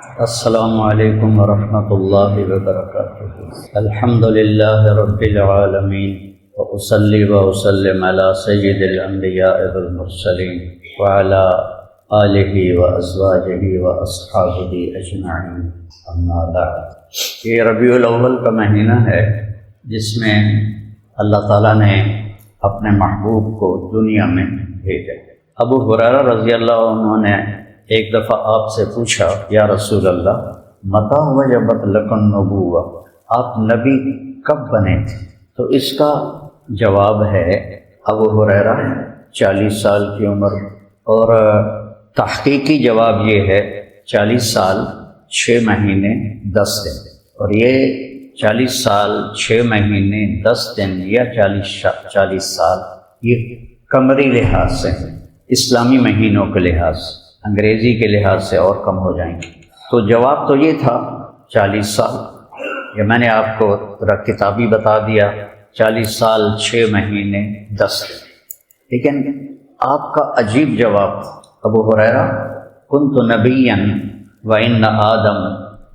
السلام علیکم ورحمۃ اللہ وبرکاتہ۔ الحمد للہ رب العالمین، وأصلی وأسلم علی سید الانبیاء والمرسلین وعلی آلہ وازواجہ واصحابہ اجمعین، اما بعد۔ یہ ربیع الاول کا مہینہ ہے جس میں اللہ تعالیٰ نے اپنے محبوب کو دنیا میں بھیجا۔ ابو ہریرہ رضی اللہ عنہ نے ایک دفعہ آپ سے پوچھا، یا رسول اللہ متی وجبت لکم النبوۃ، آپ نبی کب بنے تھے؟ تو اس کا جواب ہے ابو ہریرہ 40 سال کی عمر، اور تحقیقی جواب یہ ہے 40 سال 6 مہینے 10 دن، اور یہ 40 سال 6 مہینے 10 دن یا 40 سال یہ قمری لحاظ سے، اسلامی مہینوں کے لحاظ سے، انگریزی کے لحاظ سے اور کم ہو جائیں گے۔ تو جواب تو یہ تھا 40 سال، یہ میں نے آپ کو کتابی بتا دیا، 40 سال 6 مہینے 10 دن۔ لیکن آپ کا عجیب جواب، ابو ہریرہ کنت نبیا وان آدم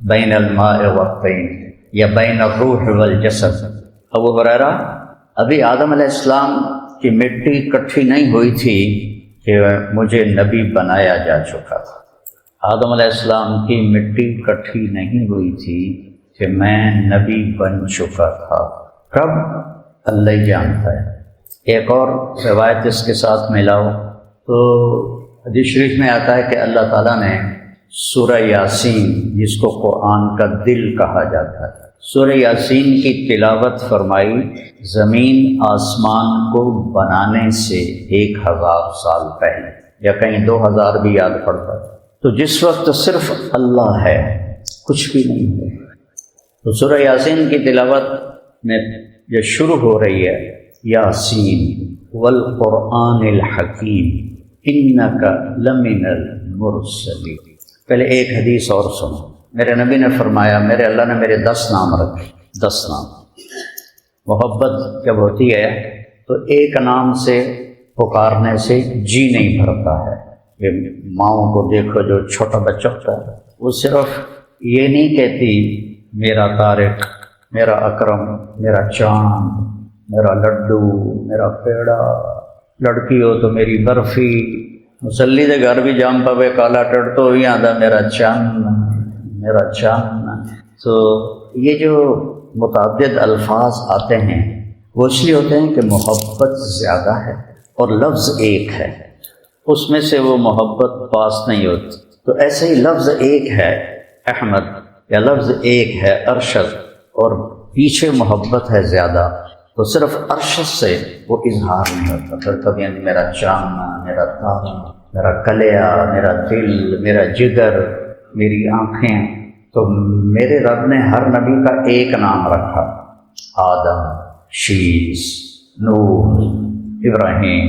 بین الماء والطین یا بین الروح والجسد۔ ابو ہریرہ ابھی آدم علیہ السلام کی مٹی اکٹھی نہیں ہوئی تھی کہ مجھے نبی بنایا جا چکا تھا۔ آدم علیہ السلام کی مٹی اکٹھی نہیں ہوئی تھی کہ میں نبی بن چکا تھا۔ کب؟ اللہ ہی جانتا ہے۔ ایک اور روایت اس کے ساتھ ملاؤ تو حدیث شریف میں آتا ہے کہ اللہ تعالیٰ نے سورہ یاسین، جس کو قرآن کا دل کہا جاتا ہے، سورہ یاسین کی تلاوت فرمائی زمین آسمان کو بنانے سے 1000 سال پہلے، یا کہیں 2000 بھی یاد پڑتا ہے۔ تو جس وقت صرف اللہ ہے، کچھ بھی نہیں ہے، تو سورہ یاسین کی تلاوت میں جو شروع ہو رہی ہے، یاسین والقرآن الحکیم انک لمن المرسلین۔ پہلے ایک حدیث اور سنو، میرے نبی نے فرمایا، میرے اللہ نے میرے 10 نام رکھے، 10 نام۔ محبت جب ہوتی ہے تو ایک نام سے پکارنے سے جی نہیں بھرتا ہے۔ یہ ماؤں کو دیکھو، جو چھوٹا بچہ ہوتا ہے وہ صرف یہ نہیں کہتی میرا طارق، میرا اکرم، میرا چاند، میرا لڈو، میرا پیڑا، لڑکی ہو تو میری برفی، مسلی دے گھر بھی جام پوے کالا ٹڑ تو ہی آدھا میرا چاند، میرا چاند۔ تو یہ جو متعدد الفاظ آتے ہیں وہ اس لیے ہوتے ہیں کہ محبت زیادہ ہے اور لفظ ایک ہے، اس میں سے وہ محبت پاس نہیں ہوتی۔ تو ایسے ہی لفظ ایک ہے احمد، یا لفظ ایک ہے ارشد، اور پیچھے محبت ہے زیادہ، تو صرف ارشد سے وہ اظہار نہیں ہوتا۔ پھر کبھی میرا چاندنا، میرا تارا، میرا کلیا، میرا دل، میرا جگر، میری آنکھیں۔ تو میرے رب نے ہر نبی کا ایک نام رکھا، آدم، شیس، نوح، ابراہیم،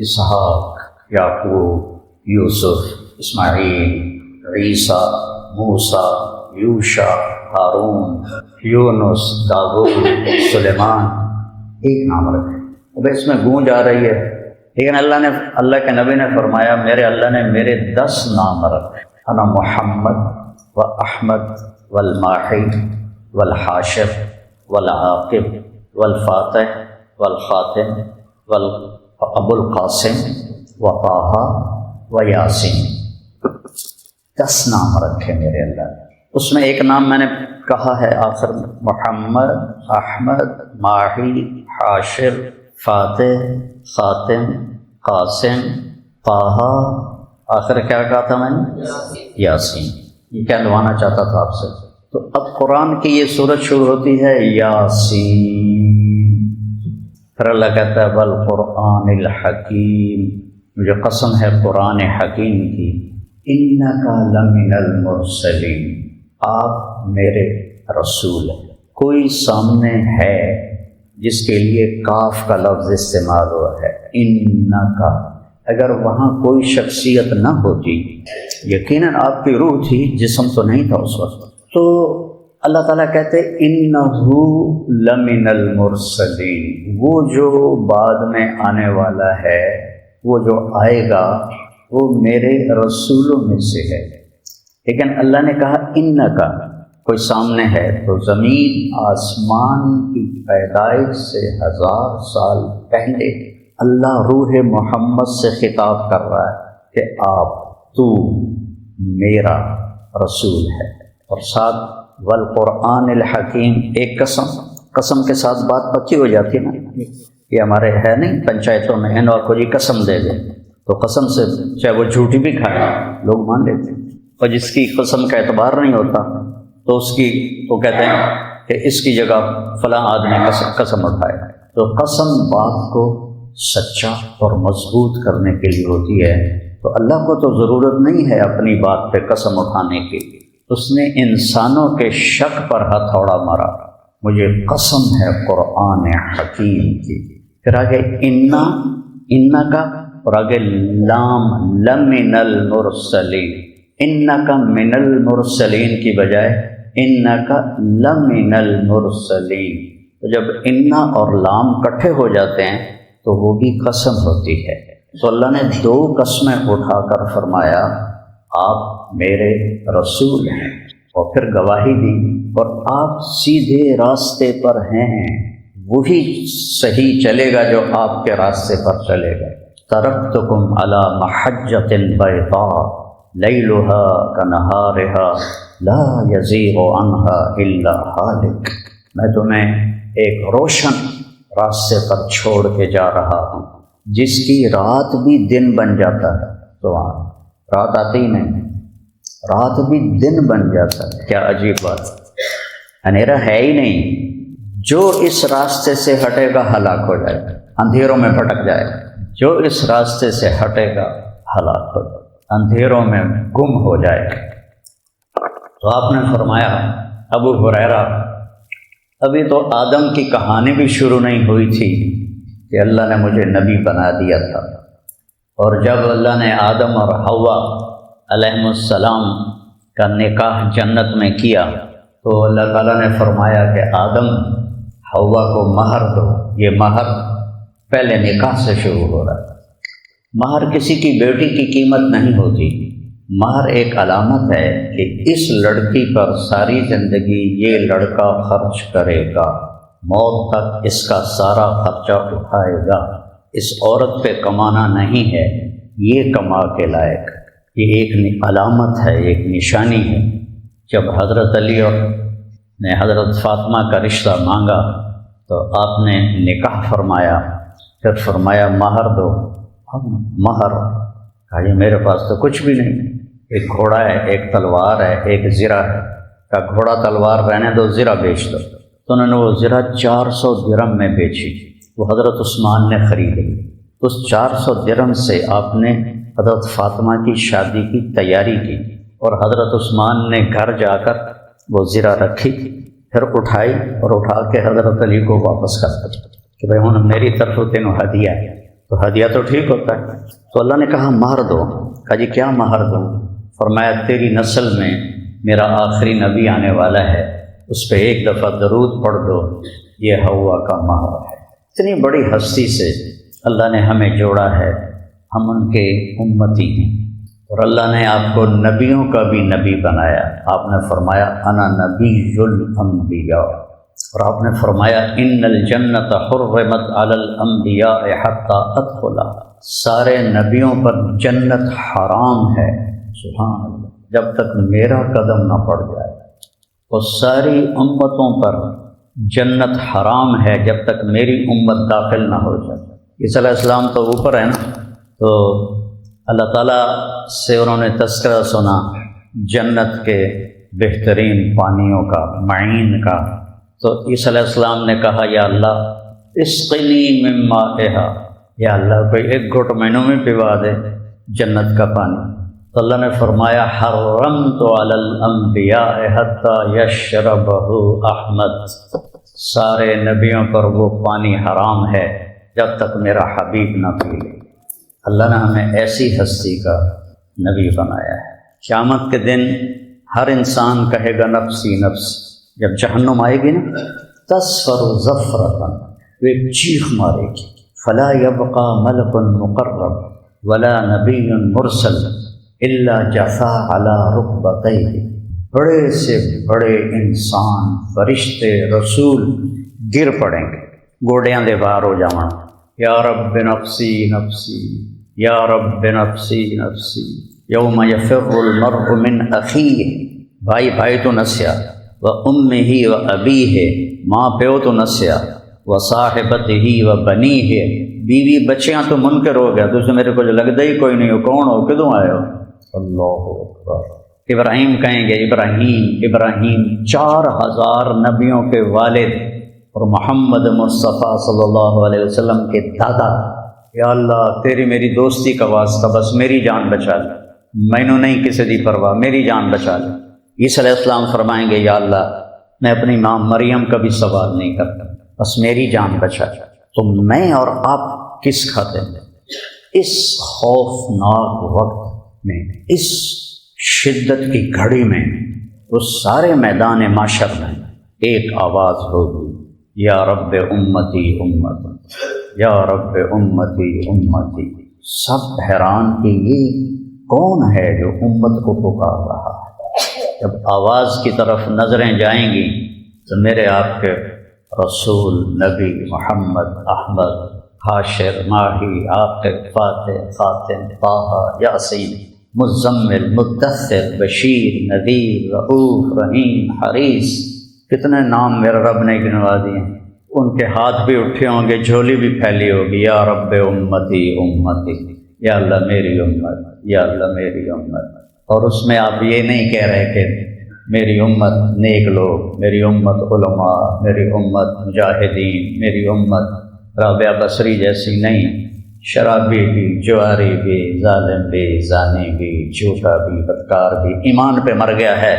اسحاق، یعقوب، یوسف، اسماعیل، عیسیٰ، موسیٰ، یوشع، ہارون، یونس، داؤد، سلیمان، ایک نام رکھے۔ اب اس میں گونج آ رہی ہے، لیکن اللہ کے نبی نے فرمایا، میرے اللہ نے میرے 10 نام رکھے، انا محمد و احمد والماحی والحاشر والعاقب والفاتح والخاتم وابو القاسم وطٰہٰ و یاسین۔ 10 نام رکھے میرے اللہ نے۔ اس میں ایک نام میں نے کہا ہے آخر میں، محمد، احمد، ماحی، حاشر، فاتح، خاتم، قاسم، طٰہٰ، آخر کیا کہا تھا میں نے؟ یاسین۔ یہ کہلوانا چاہتا تھا آپ سے۔ تو اب قرآن کی یہ سورت شروع ہوتی ہے یاسین، پھر اللہ کہتا ہے والقرآن الحکیم، مجھے قسم ہے قرآن حکیم کی، انک لمن المرسلین، آپ میرے رسول ہیں۔ کوئی سامنے ہے جس کے لیے کاف کا لفظ استعمال ہوا ہے، انک، اگر وہاں کوئی شخصیت نہ ہوتی، یقیناً آپ کی روح تھی، جسم تو نہیں تھا اس وقت، تو اللہ تعالیٰ کہتے انہو لمن المرسلین، وہ جو بعد میں آنے والا ہے، وہ جو آئے گا، وہ میرے رسولوں میں سے ہے۔ لیکن اللہ نے کہا انکا، کوئی سامنے ہے تو زمین آسمان کی پیدائش سے 1000 سال پہلے اللہ روح محمد سے خطاب کر رہا ہے کہ تو میرا رسول ہے، اور ساتھ والقرآن الحکیم، ایک قسم کے ساتھ بات پکی ہو جاتی ہے نا، یہ ہمارے ہے نہیں پنچایتوں میں ان کو جی قسم دے دے، تو قسم سے چاہے وہ جھوٹی بھی کھائے لوگ مان لیتے ہیں، اور جس کی قسم کا اعتبار نہیں ہوتا تو اس کی وہ کہتے ہیں کہ اس کی جگہ فلاں آدمی قسم اٹھائے۔ تو قسم بات کو سچا اور مضبوط کرنے کے لیے ہوتی ہے، تو اللہ کو تو ضرورت نہیں ہے اپنی بات پہ قسم اٹھانے کی، اس نے انسانوں کے شک پر ہتھوڑا مارا، مجھے قسم ہے قرآن حکیم کی۔ پھر آگے انا کا، اور آگے لام لمن المرسلین، انکا من المرسلین کی بجائے انکا لمن المرسلین، تو جب انا اور لام کٹھے ہو جاتے ہیں تو وہ بھی قسم ہوتی ہے۔ تو اللہ نے 2 قسمیں اٹھا کر فرمایا آپ میرے رسول ہیں، اور پھر گواہی دی، اور آپ سیدھے راستے پر ہیں، وہی صحیح چلے گا جو آپ کے راستے پر چلے گا۔ ترکتکم علی محجۃ بیضاء لیلها کنہارها لا یزیغ عنها الا ہالک، میں تمہیں ایک روشن راستے پر چھوڑ کے جا رہا ہوں جس کی رات بھی دن بن جاتا ہے، تو رات آتی ہی نہیں، رات بھی دن بن جاتا ہے، کیا عجیب بات، اندھیرا ہے ہی نہیں، جو اس راستے سے ہٹے گا ہلاک ہو جائے گا، اندھیروں میں بھٹک جائے گا، جو اس راستے سے ہٹے گا ہلاک ہو جائے گا، اندھیروں میں گم ہو جائے گا۔ تو آپ نے فرمایا ابو ہریرہ، ابھی تو آدم کی کہانی بھی شروع نہیں ہوئی تھی کہ اللہ نے مجھے نبی بنا دیا تھا، اور جب اللہ نے آدم اور حوا علیہ السلام کا نکاح جنت میں کیا تو اللہ تعالیٰ نے فرمایا کہ آدم حوا کو مہر دو، یہ مہر پہلے نکاح سے شروع ہو رہا ہے۔ مہر کسی کی بیٹی کی قیمت نہیں ہوتی، مہر ایک علامت ہے کہ اس لڑکی پر ساری زندگی یہ لڑکا خرچ کرے گا، موت تک اس کا سارا خرچہ اٹھائے گا، اس عورت پہ کمانا نہیں ہے، یہ کما کے لائق، یہ ایک علامت ہے، ایک نشانی ہے۔ جب حضرت علی نے حضرت فاطمہ کا رشتہ مانگا تو آپ نے نکاح فرمایا، پھر فرمایا مہر دو، مہر کہا یہ میرے پاس تو کچھ بھی نہیں، ایک گھوڑا ہے، ایک تلوار ہے، ایک زرہ ہے، کہا گھوڑا تلوار رہنے دو، زرہ بیچ دو، تو انہوں نے وہ زرہ 400 درہم میں بیچی، وہ حضرت عثمان نے خرید لی، اس 400 درہم سے آپ نے حضرت فاطمہ کی شادی کی تیاری کی، اور حضرت عثمان نے گھر جا کر وہ زرہ رکھی، پھر اٹھائی اور اٹھا کے حضرت علی کو واپس کر دی کہ بھائی ہوں میری طرف تینوں ہدیہ ہے، تو ہدیہ تو ٹھیک ہوتا ہے۔ تو اللہ نے کہا مہر دو، کہا جی کیا مہر دوں؟ فرمایا تیری نسل میں میرا آخری نبی آنے والا ہے، اس پہ ایک دفعہ درود پڑھ دو، یہ حوا کا مہر ہے۔ اتنی بڑی ہستی سے اللہ نے ہمیں جوڑا ہے، ہم ان کے امتی ہیں، اور اللہ نے آپ کو نبیوں کا بھی نبی بنایا۔ آپ نے فرمایا انا نبی الانبیاء، اور آپ نے فرمایا ان الجنت حرمت علی الانبیاء حتی ادخلها، سارے نبیوں پر جنت حرام ہے، سبحان اللہ، جب تک میرا قدم نہ پڑ جائے، اور ساری امتوں پر جنت حرام ہے جب تک میری امت داخل نہ ہو جائے۔ عیسیٰ علیہ السلام تو اوپر ہے نا، تو اللہ تعالیٰ سے انہوں نے تذکرہ سنا جنت کے بہترین پانیوں کا، معین کا، تو عیسیٰ علیہ السلام نے کہا یا اللہ اسقنی من مائہا، یا اللہ کوئی ایک گھٹ مینوں میں پوا دے جنت کا پانی۔ تو اللہ نے فرمایا حرمت علی الانبیاء حتی یشربہ احمد، سارے نبیوں پر وہ پانی حرام ہے جب تک میرا حبیب نہ پی لے۔ اللہ نے ہمیں ایسی ہستی کا نبی بنایا ہے۔ قیامت کے دن ہر انسان کہے گا نفسی نفسی، جب جہنم آئے گی نا تصفر زفرتاً، وہ ایک چیخ مارے گی، فلا یبقى ملک مقرب ولا نبی مرسل الا جثا علی رکبتیہ، بڑے سے بڑے انسان، فرشتے، رسول گر پڑیں گے، گوڑیاں دے باہر ہو جاؤں، یا رب نفسی نفسی، یا رب نفسی نفسی، یوم یفر المرء من اخیہ، بھائی بھائی تو نسیا، و امہ و ابیہ، ماں پیو تو نسیا، و صاحبتہ و بنیہ، بیوی بچیاں تو منکر ہو گیا، تو میرے کو جو لگتا ہی کوئی نہیں ہو، کون ہو، کدوں آئے ہو؟ اللہ اکبر۔ ابراہیم کہیں گے ابراہیم ابراہیم، 4000 نبیوں کے والد اور محمد مصطفیٰ صلی اللہ علیہ وسلم کے دادا، یا اللہ تیری میری دوستی کا واسطہ، بس میری جان بچا لے، مینوں نہیں کسی دی پرواہ، میری جان بچا لے۔ عیسیٰ علیہ السلام فرمائیں گے یا اللہ میں اپنی ماں مریم کا بھی سوال نہیں کرتا، بس میری جان بچا لے۔ تو میں اور آپ کس کھاتے ہیں؟ اس خوفناک وقت میں، اس شدت کی گھڑی میں، اس سارے میدان معاشر میں ایک آواز ہوگی، یا رب امتی امتی، یا رب امتی امتی۔ سب حیران کہ یہ کون ہے جو امت کو پکار رہا ہے؟ جب آواز کی طرف نظریں جائیں گی تو میرے آپ کے رسول، نبی محمد، احمد، حاشر، ماہی، عاقب، فاتح، خاتم، طٰہٰ، یاسین، مزمل، مدثر، بشیر، نذیر، رؤوف، رحیم، حریص، کتنے نام میرے رب نے گنوا دیے ہیں۔ ان کے ہاتھ بھی اٹھے ہوں گے، جھولی بھی پھیلی ہوگی، یا رب امتی امتی، یا اللہ میری امت، یا اللہ میری امت۔ اور اس میں آپ یہ نہیں کہہ رہے کہ میری امت نیک لوگ، میری امت علماء، میری امت مجاہدین، میری امت رابعہ بصری جیسی نہیں، شرابی بھی، جواری بھی، ظالم بھی، زانی بھی، جھوٹا بھی، بدکار بھی، ایمان پہ مر گیا ہے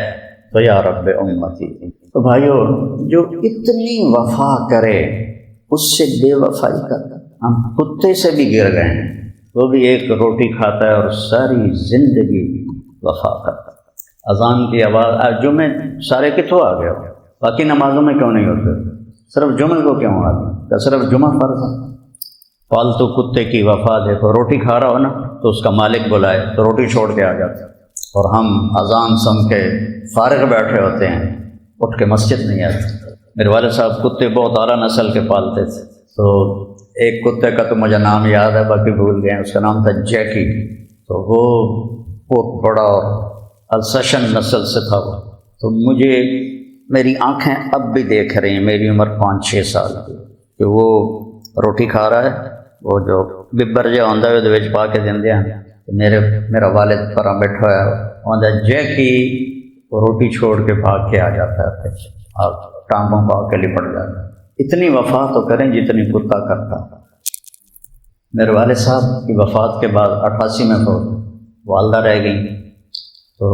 تو یا رب امتی۔ تو بھائیو، جو اتنی وفا کرے اس سے بے وفائی کرتا، ہم کتے سے بھی گر گئے ہیں، وہ بھی ایک روٹی کھاتا ہے اور ساری زندگی وفا کرتا۔ اذان کی آواز، جمعے سارے کتوں آ گئے ہو، باقی نمازوں میں کیوں نہیں ہوتے؟ صرف جمعے کو کیوں آ گئے؟ کیا صرف جمعہ فرض ہے؟ پالتو کتے کی وفا دیکھو، روٹی کھا رہا ہو نا تو اس کا مالک بلائے تو روٹی چھوڑ کے آ جاتا ہے، اور ہم اذان سن کے فارغ بیٹھے ہوتے ہیں، اٹھ کے مسجد نہیں آتے۔ میرے والد صاحب کتے بہت اعلیٰ نسل کے پالتے تھے، تو ایک کتے کا تو مجھے نام یاد ہے، باقی بھول گئے ہیں، اس کا نام تھا جیکی۔ تو وہ بہت بڑا اور السشن نسل سے تھا وہ، تو مجھے میری آنکھیں اب بھی دیکھ رہی ہیں، میری عمر 5-6 سال کی، کہ وہ روٹی کھا رہا ہے، وہ جو ببر جہا ہوتا ہے وہ پا کے دے ہیں، میرا والد پرا بیٹھا ہوا ہے، جیکی وہ روٹی چھوڑ کے بھاگ کے آ جاتا ہے اور ٹانگوں پا کے لپٹ جاتا ہے۔ اتنی وفا تو کریں جتنی کتا کرتا۔ میرے والد صاحب کی وفات کے بعد 88 میں تو والدہ رہ گئیں، تو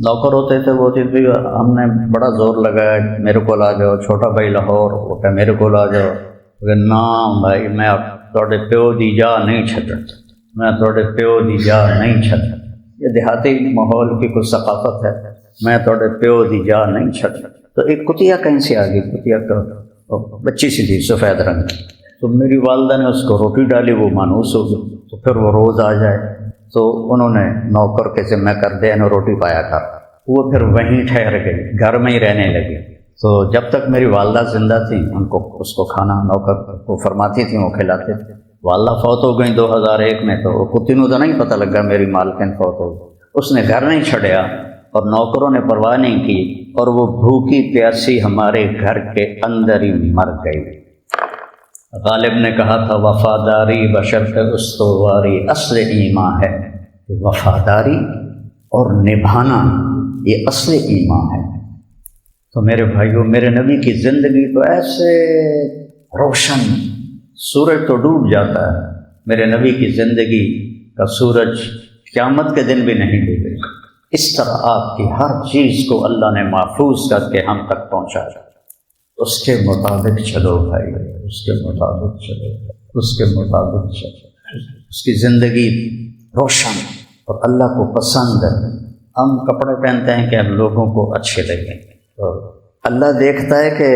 نوکر ہوتے تھے، وہ ہوتی تھی، ہم نے بڑا زور لگایا میرے کو آ جاؤ، چھوٹا بھائی لاہور، وہ کہ میرے کو آ جاؤ، نا بھائی میں تھوڑے پیو دی جا نہیں چھڈ، میں تھوڑے پیو دی جا نہیں چھڈ۔ یہ دیہاتی ماحول کی کچھ ثقافت ہے، میں تھوڑے پیو دی جا نہیں چھڈ۔ تو ایک کتیا کہیں سے آ گئی، کتیا کا بچی سی تھی سفید رنگ کی، تو میری والدہ نے اس کو روٹی ڈالی، وہ مانوس ہو گئی، تو پھر وہ روز آ جائے تو انہوں نے نوکر کے ذمہ کر دیا، انہیں روٹی پایا کر، وہ پھر وہیں ٹھہر گئی، گھر میں ہی رہنے لگی۔ تو جب تک میری والدہ زندہ تھیں ان کو اس کو کھانا نوکر کو فرماتی تھیں، وہ کھلاتے تھے۔ والدہ فوت ہو گئیں 2001 میں، تو وہ کتی نو تو نہیں پتہ لگا میری مالکن فوت ہو گئی، اس نے گھر نہیں چھڑیا اور نوکروں نے پرواہ نہیں کی، اور وہ بھوکی پیاسی ہمارے گھر کے اندر ہی مر گئی۔ غالب نے کہا تھا وفاداری بشرط استواری اصل ایمان ہے، وفاداری اور نبھانا یہ اصل ایمان ہے۔ تو میرے بھائیوں، میرے نبی کی زندگی تو ایسے روشن، سورج تو ڈوب جاتا ہے، میرے نبی کی زندگی کا سورج قیامت کے دن بھی نہیں ڈوبے گا۔ اس طرح آپ کی ہر چیز کو اللہ نے محفوظ کر کے ہم تک پہنچایا۔ اس کے مطابق چلو بھائی، اس کے مطابق چلو، اس کے مطابق چلو۔ اس کی زندگی روشن اور اللہ کو پسند ہے۔ ہم کپڑے پہنتے ہیں کہ ہم لوگوں کو اچھے لگیں، تو اللہ دیکھتا ہے کہ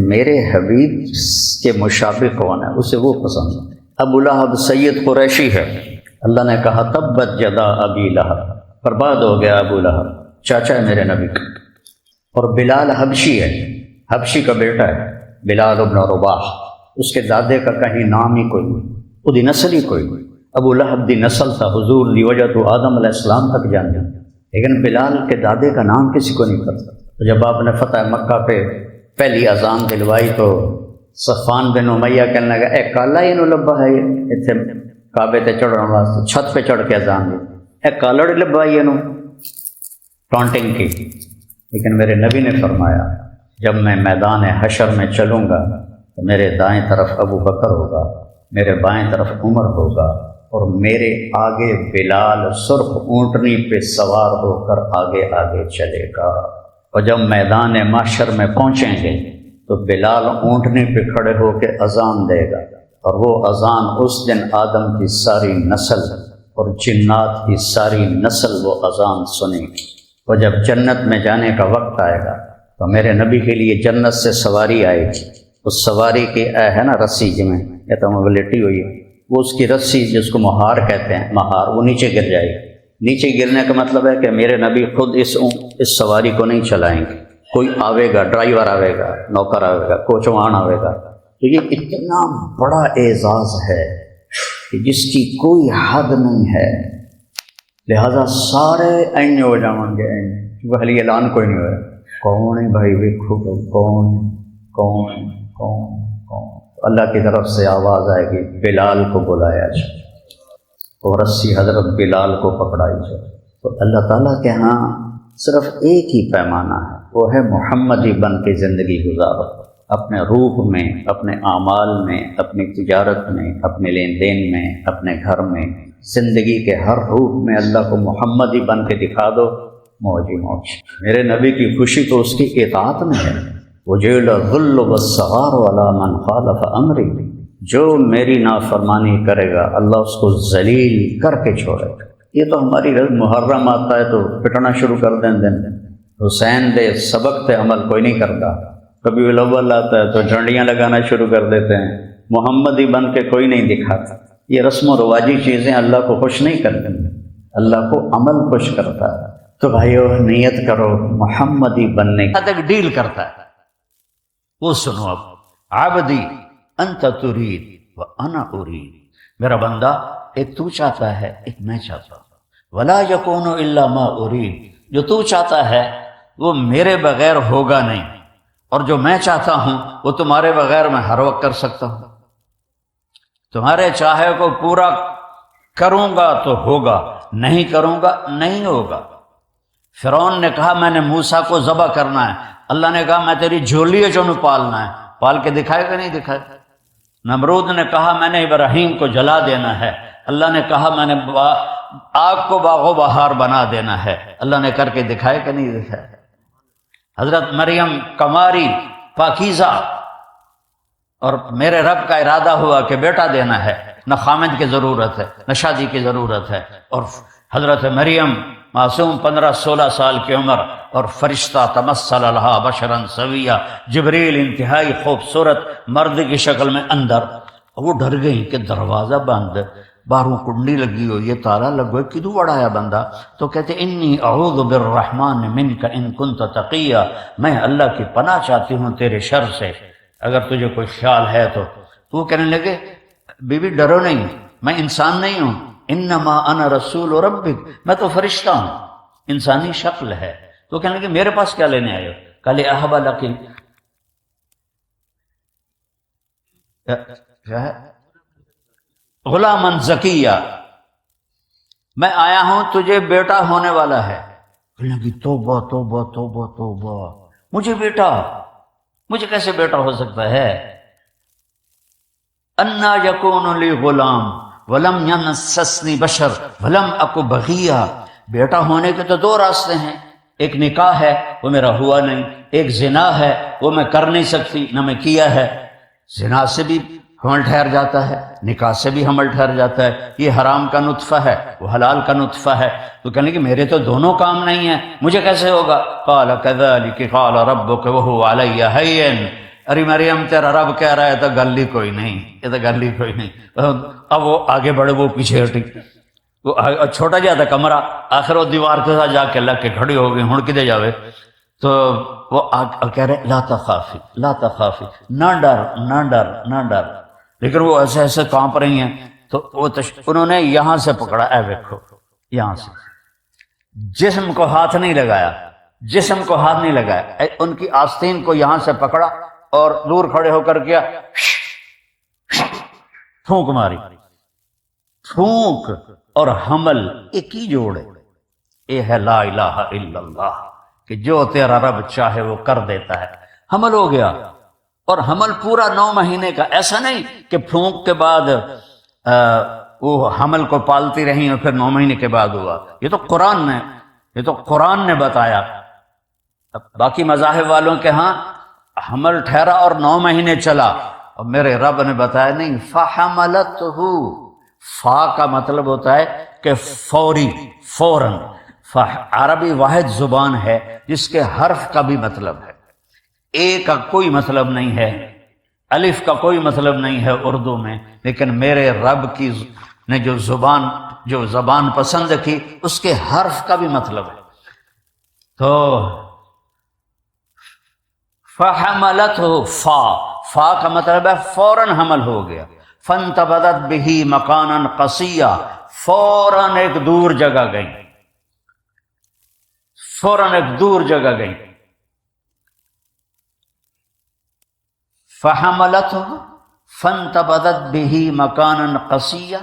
میرے حبیب کے مشابہ کون ہے، اسے وہ پسند ہے۔ ابو لہب سید قریشی ہے، اللہ نے کہا تبت یدا ابی لہب، برباد ہو گیا ابو لہب، چاچا ہے میرے نبی کا۔ اور بلال حبشی ہے، حبشی کا بیٹا ہے بلال ابن رباح، اس کے دادے کا کہیں نام ہی کوئی نہیں، وہ دی نسل ہی کوئی نہیں۔ ابو لہب دی نسل تھا، حضور دی وجہ تو آدم علیہ السلام تک جانتے، لیکن بلال کے دادے کا نام کسی کو نہیں پتا۔ تو جب آپ نے فتح مکہ پہ پہلی اذان دلوائی تو صفوان بن امیہ کہنے لگا اے کالا ہی نو لبا ہے، یہ اتنے کعبے تے چڑھنے واسطے چھت پہ چڑھ کے اذان دی، اے کالڑ لبا یہ نو ٹانٹنگ کی۔ لیکن میرے نبی نے فرمایا جب میں میدان حشر میں چلوں گا تو میرے دائیں طرف ابو بکر ہوگا، میرے بائیں طرف عمر ہوگا، اور میرے آگے بلال سرخ اونٹنی پہ سوار ہو کر آگے آگے چلے گا۔ اور جب میدان محشر میں پہنچیں گے تو بلال اونٹنی پہ کھڑے ہو کے اذان دے گا، اور وہ اذان اس دن آدم کی ساری نسل اور جنات کی ساری نسل وہ اذان سنے گی۔ اور جب جنت میں جانے کا وقت آئے گا تو میرے نبی کے لیے جنت سے سواری آئے گی، اس سواری کی ہے نا رسی جمیں یا تو موبلٹی ہوئی ہے، وہ اس کی رسی جس کو مہار کہتے ہیں، مہار، وہ نیچے گر جائے گی۔ نیچے گرنے کا مطلب ہے کہ میرے نبی خود اس سواری کو نہیں چلائیں گے، کوئی آوے گا، ڈرائیور آوے گا، نوکر آوے گا، کوچوان آوے گا۔ تو یہ اتنا بڑا اعزاز ہے کہ جس کی کوئی حد نہیں ہے، لہذا سارے این ہو جائیں گے، کیونکہ حالی اعلان کوئی نہیں ہوا، کون ہے بھائی ویکھو کون کون کون کون، اللہ کی طرف سے آواز آئے گی بلال کو بلایا جائے، اور رسی حضرت بلال کو پکڑائی جائے۔ تو اللہ تعالیٰ کے ہاں صرف ایک ہی پیمانہ ہے، وہ ہے محمدی بن کے زندگی گزارو، اپنے روح میں، اپنے اعمال میں، اپنی تجارت میں، اپنے لین دین میں، اپنے گھر میں، زندگی کے ہر روح میں اللہ کو محمدی بن کے دکھا دو، موج ہی موج۔ میرے نبی کی خوشی تو اس کی اطاعت میں ہے، وجعل الذل والصغار علی من خالف امری، جو میری نافرمانی کرے گا اللہ اس کو ذلیل کر کے چھوڑے گا۔ یہ تو ہماری محرم آتا ہے تو پٹنا شروع کر دیں حسین دے سبق تے عمل کوئی نہیں کرتا، کبھی الاول آتا ہے تو جھنڈیاں لگانا شروع کر دیتے ہیں، محمدی بن کے کوئی نہیں دکھاتا۔ یہ رسم و رواجی چیزیں اللہ کو خوش نہیں کرتی، اللہ کو عمل خوش کرتا ہے۔ تو بھائیو نیت کرو محمدی بننے کی، تک ڈیل کرتا ہے۔ وہ سنو اب، عبدی انت ترید و انا ارید، میرا بندہ ایک تو چاہتا ہے ایک میں چاہتا ہوں، ولا یکون الا ما ارید، جو تو چاہتا ہے وہ میرے بغیر ہوگا نہیں، اور جو میں چاہتا ہوں وہ تمہارے بغیر میں ہر وقت کر سکتا ہوں۔ تمہارے چاہے کو پورا کروں گا تو ہوگا، نہیں کروں گا نہیں ہوگا۔ فرعون نے کہا میں نے موسیٰ کو ذبح کرنا ہے، اللہ نے کہا میں تیری جھولی جو میں پالنا ہے، پال کے دکھائے گا نہیں دکھائے گا۔ نمرود نے کہا میں نے ابراہیم کو جلا دینا ہے، اللہ نے کہا میں نے آگ کو باغ و بہار بنا دینا ہے، اللہ نے کر کے دکھائے کہ نہیں دکھائے۔ حضرت مریم کماری پاکیزہ، اور میرے رب کا ارادہ ہوا کہ بیٹا دینا ہے، نہ خامد کی ضرورت ہے نہ شادی کی ضرورت ہے، اور حضرت مریم معصوم 15-16 سال کی عمر، اور فرشتہ تمثل لہا بشرا سویا، جبریل انتہائی خوبصورت مرد کی شکل میں اندر۔ وہ ڈر گئی کہ دروازہ بند، باہروں کنڈی لگی ہو، یہ تالا لگو کدو بڑھایا بندہ، تو کہتے انی اعوذ بالرحمن منک ان کنت تقیا، میں اللہ کی پناہ چاہتی ہوں تیرے شر سے اگر تجھے کوئی خیال ہے تو۔ وہ کہنے لگے بی بی ڈرو نہیں، میں انسان نہیں ہوں، انما انا رسول ربک، میں تو فرشتہ ہوں، انسانی شکل ہے۔ تو کہنے لگے میرے پاس کیا لینے آئے ہو؟ کہا لِأَهَبَ لَكِ غلامًا زکیہ، میں آیا ہوں تجھے بیٹا ہونے والا ہے۔ کہنے لگی توبہ توبہ توبہ توبہ، مجھے بیٹا، مجھے کیسے بیٹا ہو سکتا ہے؟ انا یکون لی غلام ولم یمسسنی بشر ولم اک بغیہ، بیٹا ہونے کے تو دو راستے ہیں، ایک نکاح ہے وہ میرا ہوا نہیں، ایک زنا ہے وہ میں کر نہیں سکتی نہ میں کیا ہے۔ زنا سے بھی حمل ٹھہر جاتا ہے، نکاح سے بھی حمل ٹھہر جاتا ہے، یہ حرام کا نطفہ ہے وہ حلال کا نطفہ ہے۔ تو کہنے کہ میرے تو دونوں کام نہیں ہیں، مجھے کیسے ہوگا؟ قال کذلک قال ربک وہو علی ہین، ارے مریم تیرا رب کہہ رہا ہے تو گل ہی کوئی نہیں، یہ تو گل ہی کوئی نہیں۔ اب وہ آگے بڑھے وہ پیچھے ہٹی۔ وہ چھوٹا جہا تھا کمرہ، آخر وہ دیوار کے ساتھ جا کے لگ کے کھڑی ہو گئی، ہن کدے جاوے؟ تو وہ کہہ رہے لا تخافی لا تخافی، نہ ڈر نہ ڈر نہ ڈر، لیکن وہ ایسے ایسے کانپ رہی ہیں۔ تو وہ انہوں نے یہاں سے پکڑا، اے دیکھو یہاں سے، جسم کو ہاتھ نہیں لگایا، جسم کو ہاتھ نہیں لگایا، ان کی آستین کو یہاں سے پکڑا اور دور کھڑے ہو کر کیا، پھونک ماری۔ پھونک اور حمل ایک ہی جوڑ ہے، یہ ہے لا الہ الا اللہ، کہ جو تیرا رب چاہے وہ کر دیتا ہے۔ حمل ہو گیا، اور حمل پورا 9 مہینے کا، ایسا نہیں کہ پھونک کے بعد وہ حمل کو پالتی رہیں اور پھر 9 مہینے کے بعد ہوا۔ یہ تو قرآن نے بتایا۔ باقی مذاہب والوں کے ہاں حمل ٹھہرا اور 9 مہینے چلا، اور میرے رب نے بتایا نہیں، فحملتہ، فا کا مطلب ہوتا ہے کہ فوری، فوراً۔ عربی واحد زبان ہے جس کے حرف کا بھی مطلب ہے، اے کا کوئی مطلب نہیں ہے، الف کا کوئی مطلب نہیں ہے اردو میں، لیکن میرے رب کی نے جو زبان پسند کی اس کے حرف کا بھی مطلب ہے۔ تو فحملتہ، فا کا مطلب ہے فوراً حمل ہو گیا۔ فانتبذت بہ مکانا قصیا، فوراً ایک دور جگہ گئی، فوراً ایک دور جگہ گئی۔ فحملتہ فانتبذت بہ مکانا قصیا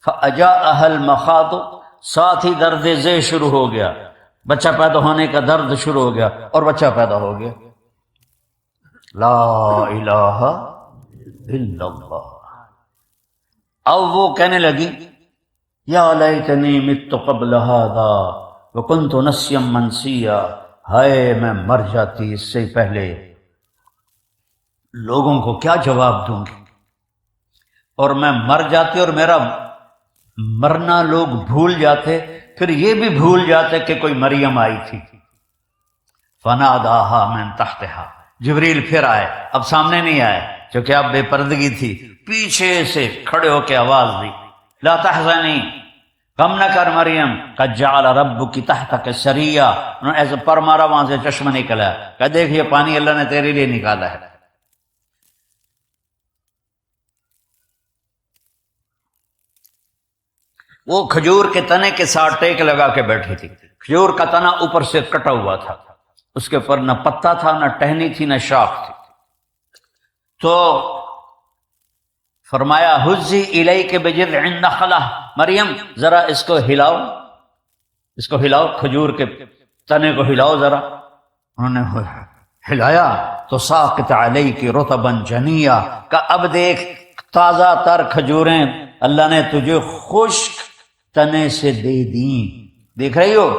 فاجاءها المخاض، ساتھ ہی درد ذیل شروع ہو گیا، بچہ پیدا ہونے کا درد شروع ہو گیا، اور بچہ پیدا ہو گیا۔ لا الہ الا اللہ۔ اب وہ کہنے لگی یا لیتنی مت قبل ھذا وکنت نسیا منسیا، ہائے میں مر جاتی اس سے پہلے، لوگوں کو کیا جواب دوں گی، اور میں مر جاتی اور میرا مرنا لوگ بھول جاتے، پھر یہ بھی بھول جاتے کہ کوئی مریم آئی تھی۔ فناداہا من تحتہا، جبریل پھر آئے، اب سامنے نہیں آئے چونکہ اب بے پردگی تھی، پیچھے سے کھڑے ہو کے آواز دی، لا تحزنی، غم نہ کر مریم، قد جعل ربک تحتک سریا، انہوں نے ایسے پر مارا، وہاں سے چشمہ نکلا، کہ دیکھ یہ پانی اللہ نے تیرے لیے نکالا ہے۔ وہ کھجور کے تنے کے ساتھ ٹیک لگا کے بیٹھی تھی، کھجور کا تنا اوپر سے کٹا ہوا تھا، اس کے اوپر نہ پتا تھا، نہ ٹہنی تھی، نہ شاخ تھی۔ تو فرمایا حزی الیک بجذع النخلہ، مریم ذرا اس کو ہلاؤ، اس کو ہلاؤ، کھجور کے تنے کو ہلاؤ ذرا۔ انہوں نے ہلایا تو ساقط علیک رطبا جنیا، کہ اب دیکھ تازہ تر کھجوریں اللہ نے تجھے خشک تنے سے دے دیں، دیکھ رہی ہو،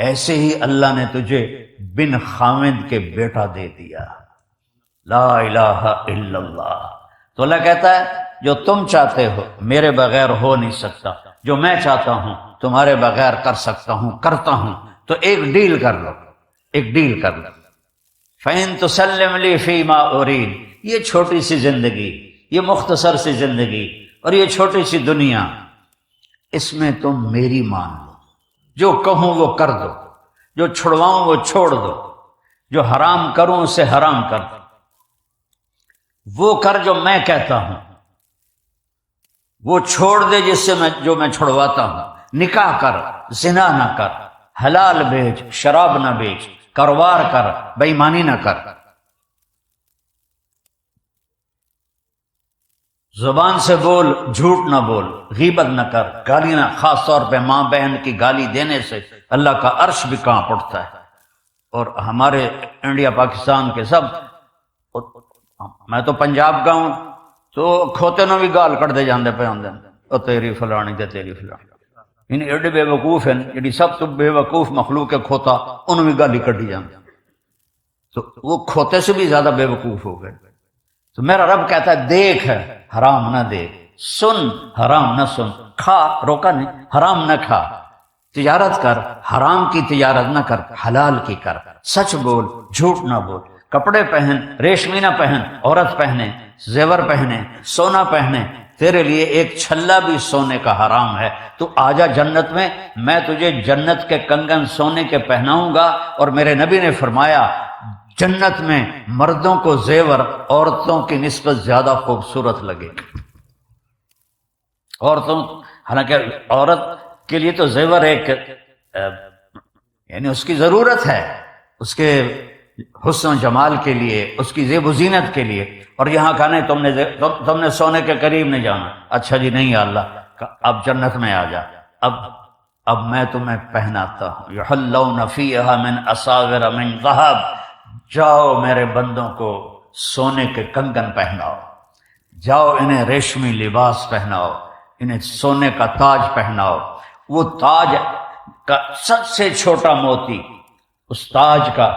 ایسے ہی اللہ نے تجھے بن خاوند کے بیٹا دے دیا۔ لا الہ الا اللہ۔ تو اللہ کہتا ہے جو تم چاہتے ہو میرے بغیر ہو نہیں سکتا، جو میں چاہتا ہوں تمہارے بغیر کر سکتا ہوں، کرتا ہوں، تو ایک ڈیل کر لو، ایک ڈیل کر لو۔ فَإِن تُسَلِّمْ لِي فِي مَا أُرِيدُ، یہ چھوٹی سی زندگی، یہ مختصر سی زندگی اور یہ چھوٹی سی دنیا، اس میں تم میری مان لو، جو کہوں وہ کر دو، جو چھڑواؤں وہ چھوڑ دو، جو حرام کروں اسے حرام کر دو، وہ کر جو میں کہتا ہوں، وہ چھوڑ دے جس سے جو میں چھڑواتا ہوں، نکاح کر، زنا نہ کر، حلال بیچ، شراب نہ بیچ، کاروبار کر، بے ایمانی نہ کر، زبان سے بول، جھوٹ نہ بول، غیبت نہ کر، گالی نہ، خاص طور پہ ماں بہن کی گالی دینے سے اللہ کا عرش بھی کانپ اٹھتا ہے۔ اور ہمارے انڈیا پاکستان کے سب، میں تو پنجاب کا ہوں، تو کھوتے نو بھی گال کٹ دے جاندے پہ ہوندے، او تیری فلانی تے تیری فلانی، یعنی ایڈے بے وقوف ہیں، جڑی سب تو بے وقوف مخلوق ہے کھوتا، انہوں بھی گالی کٹی جاندے، تو وہ کھوتے سے بھی زیادہ بے وقوف ہو گئے۔ تو میرا رب کہتا ہے دیکھ ہے، حرام نہ دیکھ، سن حرام نہ سن، کھا، روکا نہیں، حرام نہ کھا، تجارت کر، حرام کی تجارت نہ کر، حلال کی کر، سچ بول، جھوٹ نہ بول، کپڑے پہن، ریشمی نہ پہن، عورت پہنے، زیور پہنے، سونا پہنے، تیرے لیے ایک چھلا بھی سونے کا حرام ہے، تو آجا جنت میں تجھے جنت کے کنگن سونے کے پہناؤں گا۔ اور میرے نبی نے فرمایا جنت میں مردوں کو زیور عورتوں کی نسبت زیادہ خوبصورت لگے۔ عورتوں، حالانکہ عورت کے لیے تو زیور ایک یعنی اس کی ضرورت ہے، اس کے حسن و جمال کے لیے، اس کی زیب و زینت کے لیے، اور یہاں کہا نہیں تم نے سونے کے قریب نہیں جانا۔ اچھا جی نہیں یا اللہ، اب جنت میں آ جا، اب میں تمہیں پہناتا ہوں۔ یحلون فیہا من اساور من ذہب، جاؤ میرے بندوں کو سونے کے کنگن پہناؤ، جاؤ انہیں ریشمی لباس پہناؤ، انہیں سونے کا تاج پہناؤ۔ وہ تاج کا سب سے چھوٹا موتی، اس تاج کا،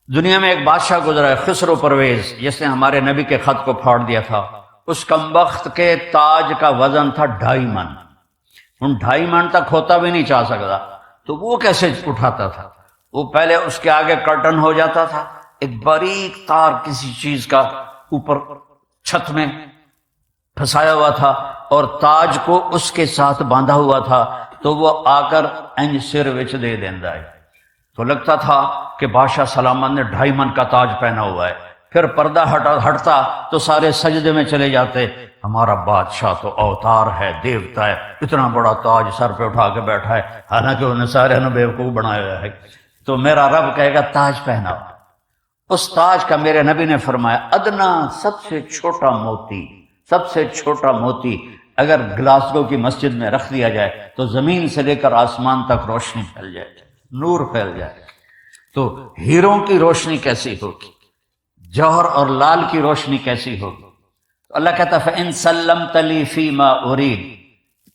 دنیا میں ایک بادشاہ گزرا ہے خسرو پرویز، جس نے ہمارے نبی کے خط کو پھاڑ دیا تھا، اس کمبخت کے تاج کا وزن تھا 2.5 من۔ ان 2.5 من تک ہوتا بھی نہیں چاہ سکتا، تو وہ کیسے اٹھاتا تھا؟ وہ پہلے اس کے آگے کرٹن ہو جاتا تھا، ایک باریک تار کسی چیز کا اوپر چھت میں پھنسایا ہوا تھا، اور تاج کو اس کے ساتھ باندھا ہوا تھا، تو وہ آ کر انج سر وچ دے دیندا ہے، تو لگتا تھا کہ بادشاہ سلامت نے 2.5 من کا تاج پہنا ہوا ہے۔ پھر پردہ ہٹتا تو سارے سجدے میں چلے جاتے، ہمارا بادشاہ تو اوتار ہے، دیوتا ہے، اتنا بڑا تاج سر پہ اٹھا کے بیٹھا ہے، حالانکہ انہیں سارے نے بیوقوف بنایا ہوا ہے۔ تو میرا رب کہے گا تاج پہناؤ۔ اس تاج کا میرے نبی نے فرمایا ادنا، سب سے چھوٹا موتی، سب سے چھوٹا موتی اگر گلاسگو کی مسجد میں رکھ دیا جائے تو زمین سے لے کر آسمان تک روشنی پھیل جائے، نور پھیل جائے۔ تو ہیروں کی روشنی کیسی ہوگی، جوہر اور لال کی روشنی کیسی ہوگی؟ تو اللہ کہتا فَإِن سَلَّمْتَ لِي فِي مَا أُرِيدُ،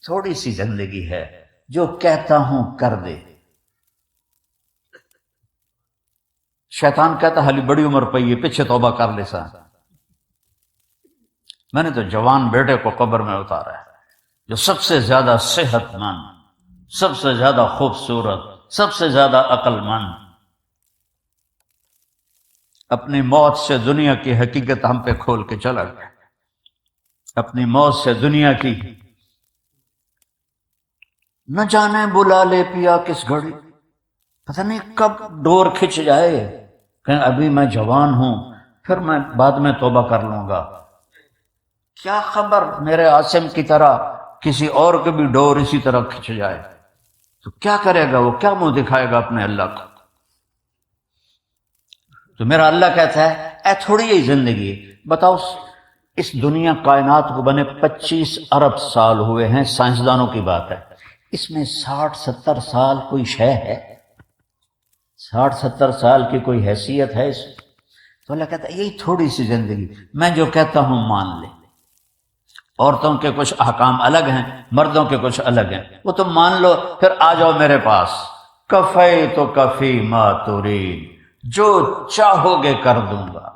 تھوڑی سی زندگی ہے، جو کہتا ہوں کر دے۔ شیطان کہتا حالی بڑی عمر پئی ہے، پیچھے توبہ کر لے سا۔ میں نے تو جوان بیٹے کو قبر میں اتارا ہے، جو سب سے زیادہ صحت مند، سب سے زیادہ خوبصورت، سب سے زیادہ عقل مند، اپنی موت سے دنیا کی حقیقت ہم پہ کھول کے چلا گیا، اپنی موت سے دنیا کی نہ جانے بلا لے پیا کس گھڑی، پتہ نہیں کب ڈور کھچ جائے، کہ ابھی میں جوان ہوں، پھر میں بعد میں توبہ کر لوں گا، کیا خبر میرے عاصم کی طرح کسی اور کے بھی ڈور اسی طرح کھچ جائے، تو کیا کرے گا وہ، کیا منہ دکھائے گا اپنے اللہ کو؟ تو میرا اللہ کہتا ہے اے تھوڑی ہی زندگی، بتاؤ اس دنیا کائنات کو بنے 25 ارب سال ہوئے ہیں، سائنسدانوں کی بات ہے، اس میں 60-70 سال کوئی شے ہے، 60-70 سال کی کوئی حیثیت ہے اس؟ تو اللہ کہتا ہے یہی تھوڑی سی زندگی، میں جو کہتا ہوں مان لے۔ عورتوں کے کچھ احکام الگ ہیں، مردوں کے کچھ الگ ہیں، وہ تم مان لو، پھر آ جاؤ میرے پاس۔ کفی تو کفی ما ترید، جو چاہو گے کر دوں گا،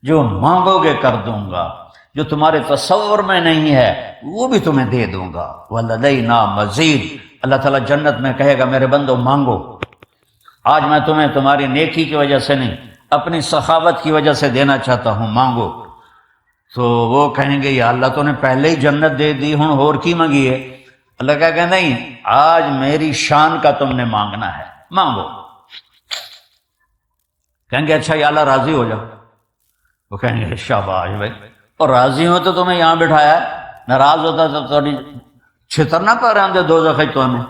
جو مانگو گے کر دوں گا، جو تمہارے تصور میں نہیں ہے وہ بھی تمہیں دے دوں گا۔ وَلَدَيْنَا مزید، اللہ تعالیٰ جنت میں کہے گا میرے بندو مانگو، آج میں تمہیں تمہاری نیکی کی وجہ سے نہیں، اپنی سخاوت کی وجہ سے دینا چاہتا ہوں، مانگو۔ تو وہ کہیں گے یا اللہ تو نے پہلے ہی جنت دے دی، ہوں اور کی مانگی ہے؟ اللہ کہے گا نہیں، آج میری شان کا تم نے مانگنا ہے، مانگو۔ کہیں گے اچھا یا اللہ راضی ہو جاؤ، وہ کہیں گے شاباش بھائی، اور راضی ہو تو تمہیں یہاں بٹھایا ہے، ناراض ہوتا تو تھوڑی چھتر نہ پا رہے ہوں دوزخ تو ہمیں،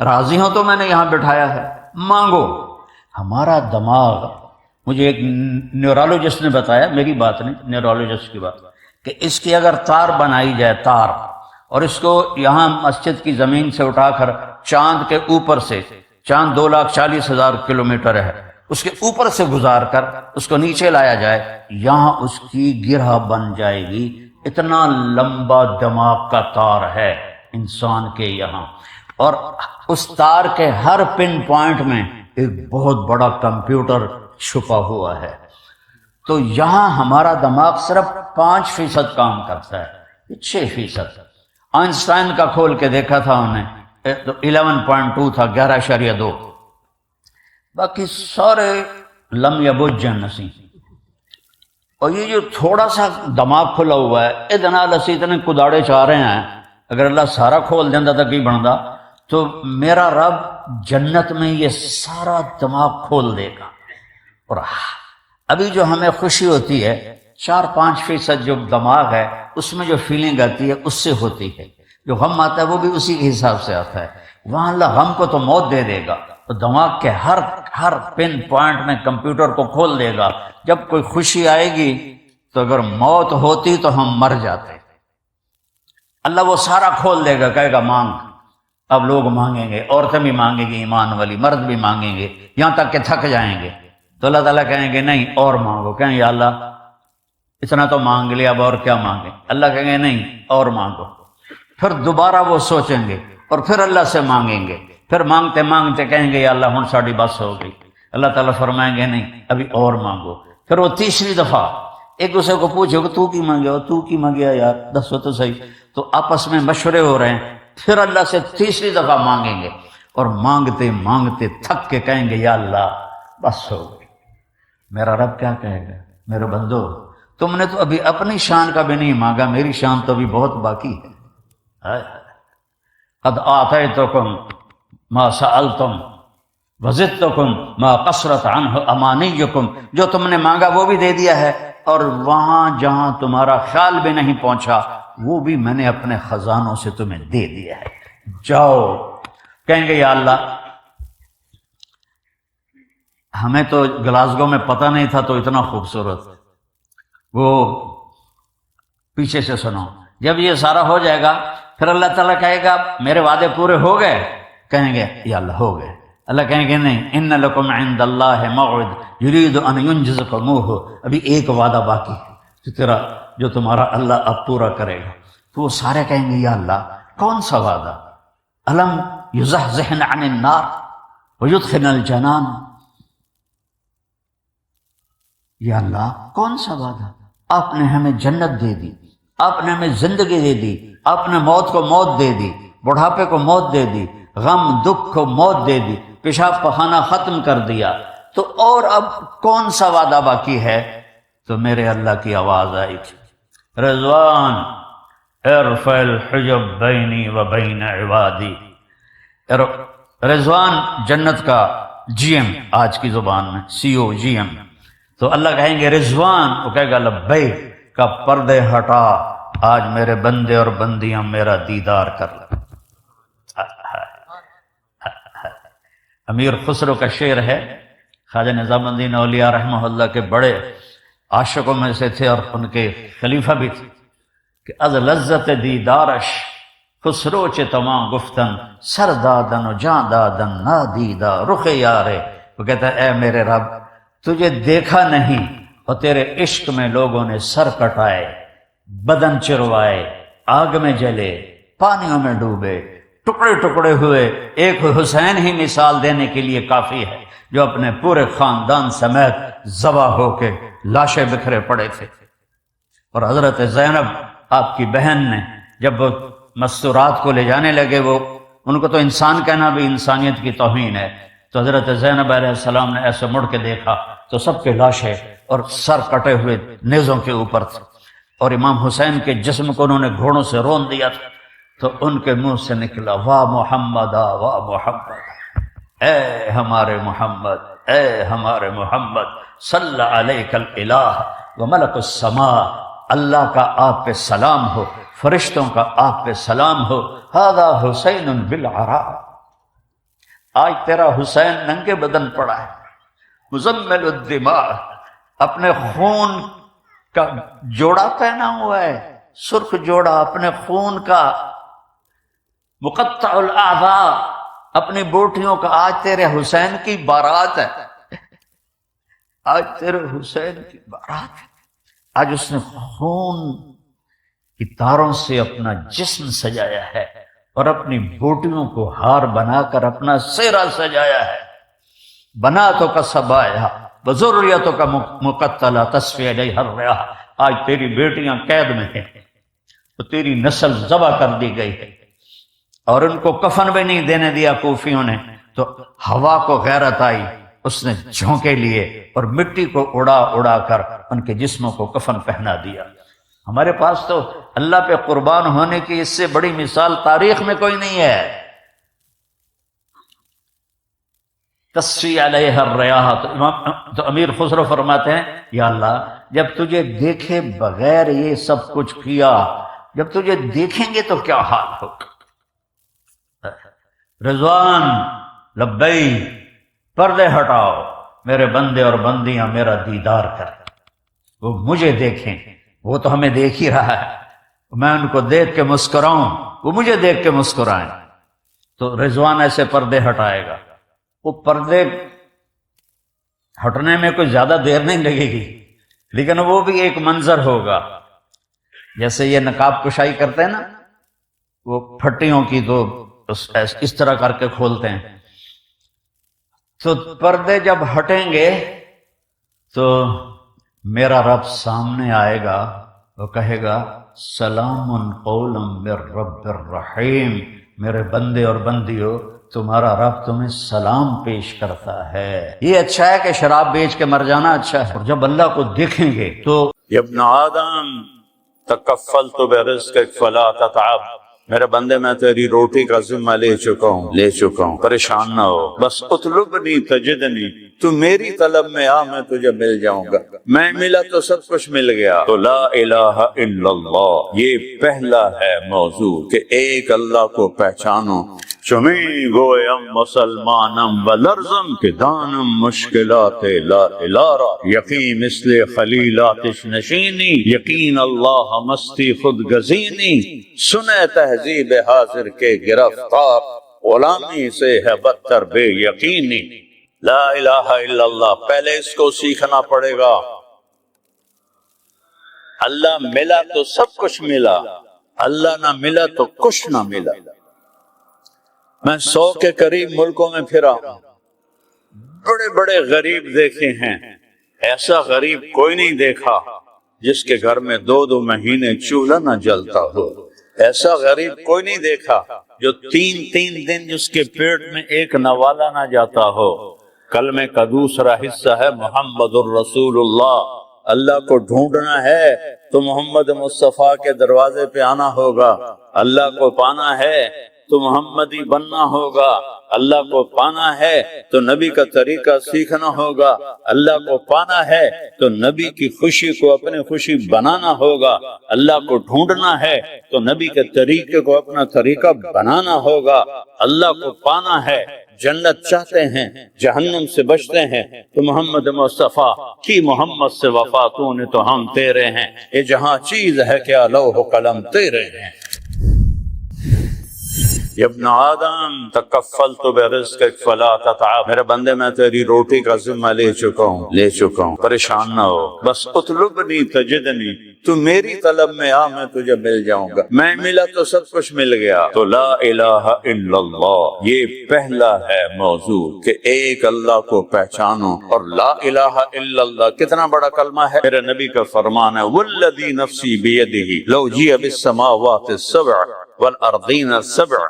راضی ہو تو میں نے یہاں بٹھایا ہے، مانگو۔ ہمارا دماغ، مجھے ایک نیورولوجسٹ نے بتایا، میری بات نہیں، نیورولوجسٹ کی بات، کہ اس کی اگر تار بنائی جائے، تار، اور اس کو یہاں مسجد کی زمین سے اٹھا کر چاند کے اوپر سے، چاند 2,40,000 کلومیٹر ہے، اس کے اوپر سے گزار کر اس کو نیچے لایا جائے، یہاں اس کی گرہ بن جائے گی، اتنا لمبا دماغ کا تار ہے انسان کے یہاں، اور اس تار کے ہر پن پوائنٹ میں ایک بہت بڑا کمپیوٹر چھپا ہوا ہے۔ تو یہاں ہمارا دماغ صرف 5% کام کرتا ہے، 6%۔ آئنسٹائن کا کھول کے دیکھا تھا انہیں تو 11.2 تھا، 11.2، باقی سارے لم یبجن نسی، اور یہ جو تھوڑا سا دماغ کھلا ہوا ہے ادھر اسی اتنے کداڑے چاہ رہے ہیں، اگر اللہ سارا کھول دینا تو کی بنتا؟ تو میرا رب جنت میں یہ سارا دماغ کھول دے گا۔ اور ابھی جو ہمیں خوشی ہوتی ہے 4-5% جو دماغ ہے اس میں جو فیلنگ آتی ہے اس سے ہوتی ہے، جو غم آتا ہے وہ بھی اسی کے حساب سے آتا ہے۔ وہاں اللہ غم کو تو موت دے دے گا، تو دماغ کے ہر پن پوائنٹ میں کمپیوٹر کو کھول دے گا۔ جب کوئی خوشی آئے گی تو اگر موت ہوتی تو ہم مر جاتے، اللہ وہ سارا کھول دے گا، کہے گا مانگ۔ اب لوگ مانگیں گے، عورتیں بھی مانگیں گی ایمان والی، مرد بھی مانگیں گے، یہاں تک کہ تھک جائیں گے، تو اللہ تعالیٰ کہیں گے نہیں اور مانگو۔ کہیں یا اللہ اتنا تو مانگ لیا، اب اور کیا مانگیں؟ اللہ کہیں گے نہیں اور مانگو۔ پھر دوبارہ وہ سوچیں گے اور پھر اللہ سے مانگیں گے، پھر مانگتے مانگتے کہیں گے یا اللہ ہن ساڑی بس ہو گئی۔ اللہ تعالیٰ فرمائیں گے نہیں ابھی اور مانگو۔ پھر وہ تیسری دفعہ ایک دوسرے کو پوچھو کہ تو کی مانگے ہو، تو کی مانگیا یار دسو تو صحیح، تو آپس میں مشورے ہو رہے ہیں۔ پھر اللہ سے تیسری دفعہ مانگیں گے اور مانگتے مانگتے تھک کے کہیں گے یا اللہ بس ہو گئی۔ میرا رب کیا کہے گا؟ میرے بندو تم نے تو ابھی اپنی شان کا بھی نہیں مانگا، میری شان تو ابھی بہت باقی ہے۔ قد آتیتکم ما سألتم وزدتکم ما قصرت عنہ امانیکم، جو تم نے مانگا وہ بھی دے دیا ہے، اور وہاں جہاں تمہارا خیال بھی نہیں پہنچا وہ بھی میں نے اپنے خزانوں سے تمہیں دے دیا ہے۔ جاؤ۔ کہیں گے یا اللہ ہمیں تو گلاسگو میں پتہ نہیں تھا تو اتنا خوبصورت، وہ پیچھے سے سنو۔ جب یہ سارا ہو جائے گا پھر اللہ تعالیٰ کہے گا میرے وعدے پورے ہو گئے؟ کہیں گے یا اللہ ہو گئے۔ اللہ کہیں گے نہیں، ان لکم عند اللہ موعد یرید ان ینجزکموہ، ابھی ایک وعدہ باقی ہے جو تمہارا اللہ اب پورا کرے گا۔ تو وہ سارے کہیں گے یا اللہ کون سا وعدہ؟ الم یزحزحن عن النار ویدخلن الجنان، یا اللہ کون سا وعدہ؟ آپ نے ہمیں جنت دے دی، آپ نے ہمیں زندگی دے دی، آپ نے موت کو موت دے دی، بڑھاپے کو موت دے دی، غم دکھ کو موت دے دی، پیشاب پخانہ ختم کر دیا، تو اور اب کون سا وعدہ باقی ہے؟ تو میرے اللہ کی آواز آئی تھی، رضوان ارفع الحجب بینی و بین عبادی۔ رضوان جنت کا جی ایم، آج کی زبان میں سی او جی ایم، تو اللہ کہیں گے رضوان، وہ کہے گا لبیک، کا پردے ہٹا، آج میرے بندے اور بندیاں میرا دیدار کر لیں۔ امیر خسرو کا شعر ہے، خواجہ نظام الدین اولیاء رحمہ اللہ کے بڑے عاشقوں میں سے تھے اور ان کے خلیفہ بھی تھے، کہ از لذت دیدارش خسرو چے تمام گفتن، سر دادن و جان دادن نادیدہ رخ یارے۔ وہ کہتا ہے اے میرے رب تجھے دیکھا نہیں اور تیرے عشق میں لوگوں نے سر کٹائے، بدن چروائے، آگ میں جلے، پانیوں میں ڈوبے، ٹکڑے ٹکڑے ہوئے۔ ایک حسین ہی مثال دینے کے لیے کافی ہے، جو اپنے پورے خاندان سمیت ذبح ہو کے لاشیں بکھرے پڑے تھے۔ اور حضرت زینب آپ کی بہن نے جب وہ مستورات کو لے جانے لگے، وہ ان کو تو انسان کہنا بھی انسانیت کی توہین ہے، تو حضرت زینب علیہ السلام نے ایسے مڑ کے دیکھا تو سب کے لاشیں اور سر کٹے ہوئے نیزوں کے اوپر تھے، اور امام حسین کے جسم کو انہوں نے گھوڑوں سے رون دیا تھا، تو ان کے منہ سے نکلا واہ محمد واہ محمد، اے ہمارے محمد، اے ہمارے محمد، صلی علیک الالہ و ملک السماء، اللہ کا آپ پہ سلام ہو، فرشتوں کا آپ پہ سلام ہو، ھذا حسین بالعراء، آج تیرا حسین ننگے بدن پڑا ہے، مزمل الدماء، اپنے خون کا جوڑا پہنا ہوا ہے، سرخ جوڑا اپنے خون کا، مقطع الاعضاء، اپنی بوٹیوں کا۔ آج تیرے حسین کی بارات ہے، آج تیرے حسین کی بارات ہے، آج اس نے خون کی تاروں سے اپنا جسم سجایا ہے اور اپنی بوٹیوں کو ہار بنا کر اپنا چہرہ سجایا ہے۔ بناتوں کا سبایا بذریتوں کا مقتلہ تصفی علیہ الریاح، آج تیری بیٹیاں قید میں ہیں تو تیری نسل ذبح کر دی گئی ہے، اور ان کو کفن بھی نہیں دینے دیا کوفیوں نے، تو ہوا کو غیرت آئی اس نے جھونکے لیے اور مٹی کو اڑا اڑا کر ان کے جسموں کو کفن پہنا دیا۔ ہمارے پاس تو اللہ پہ قربان ہونے کی اس سے بڑی مثال تاریخ میں کوئی نہیں ہے۔ تصفی علیہ الریاح، تو امیر خسرو فرماتے ہیں یا اللہ جب تجھے دیکھے بغیر یہ سب کچھ کیا، جب تجھے دیکھیں گے تو کیا حال ہوگا۔ رضوان لبئی، پردے ہٹاؤ، میرے بندے اور بندیاں میرا دیدار کریں، وہ مجھے دیکھیں، وہ تو ہمیں دیکھ ہی رہا ہے، میں ان کو دیکھ کے مسکراؤں، وہ مجھے دیکھ کے مسکرائیں۔ تو رضوان ایسے پردے ہٹائے گا، وہ پردے ہٹنے میں کوئی زیادہ دیر نہیں لگے گی، لیکن وہ بھی ایک منظر ہوگا۔ جیسے یہ نقاب کشائی کرتے ہیں نا، وہ پھٹیوں کی تو اس طرح کر کے کھولتے ہیں، تو پردے جب ہٹیں گے تو میرا رب سامنے آئے گا، وہ کہے گا سلام قولا من رب الرحیم، میرے بندے اور بندیوں تمہارا رب تمہیں سلام پیش کرتا ہے۔ یہ اچھا ہے کہ شراب بیچ کے مر جانا اچھا ہے، اور جب اللہ کو دیکھیں گے تو یا ابن آدم تکفلت برزقک فلا تتعب، میرے بندے میں تیری روٹی کا ذمہ لے چکا ہوں، پریشان نہ ہو، بس اطلبنی تجدنی، تو میری طلب میں آ، میں تجھے مل جاؤں گا، میں ملا تو سب کچھ مل گیا۔ تو لا الہ الا اللہ، یہ پہلا ہے موضوع کہ ایک اللہ کو پہچانو۔ چمی گویم مسلمانم و لرزم کہ دانم مشکلات لا الارا، یقین مثل خلیلاتش نشینی، یقین اللہ مستی خود گزینی، سنے تہذیب حاضر کے گرفتار، غلامی سے ہے بدتر بے یقینی۔ لا الہ الا اللہ، پہلے اس کو سیکھنا پڑے گا۔ اللہ ملا تو سب کچھ ملا، اللہ نہ ملا تو کچھ نہ ملا۔ میں 100 کے قریب ملکوں میں پھرا، بڑے بڑے غریب دیکھے ہیں، ایسا غریب کوئی نہیں دیکھا جس کے گھر میں 2 مہینے چولہا نہ جلتا ہو، ایسا غریب کوئی نہیں دیکھا جو 3 دن جس کے پیٹ میں ایک نوالا نہ جاتا ہو۔ کلمے کا دوسرا حصہ ہے محمد الرسول اللہ۔ اللہ کو ڈھونڈنا ہے تو محمد مصطفیٰ کے دروازے پہ آنا ہوگا، اللہ کو پانا ہے تو محمدی بننا ہوگا، اللہ کو پانا ہے تو نبی کا طریقہ سیکھنا ہوگا، اللہ کو پانا ہے تو نبی کی خوشی کو اپنی خوشی بنانا ہوگا، اللہ کو ڈھونڈنا ہے تو نبی کے طریقے کو اپنا طریقہ بنانا ہوگا، اللہ کو پانا ہے، جنت چاہتے ہیں، جہنم سے بچتے ہیں تو محمد مصطفیٰ کی محمد سے وفا تو نے تو ہم تیرے ہیں، یہ جہاں چیز ہے کیا لوح و قلم تیرے ہیں۔ یا ابن آدم تکفلت برزقک فلا تتعب، میرے بندے میں تیری روٹی کا ذمہ لے چکا ہوں، پریشان نہ ہو، بس اطلبنی تجدنی، تو میری طلب میں آ، میں تجھے مل جاؤں گا، میں ملا تو سب کچھ مل گیا۔ تو لا الہ الا اللہ، یہ پہلا ہے موضوع کہ ایک اللہ کو پہچانو۔ اور لا الہ الا اللہ کتنا بڑا کلمہ ہے، میرے نبی کا فرمان ہے والذی نفسی بیدہ لو جیء بالسماوات السبع والارضین السبع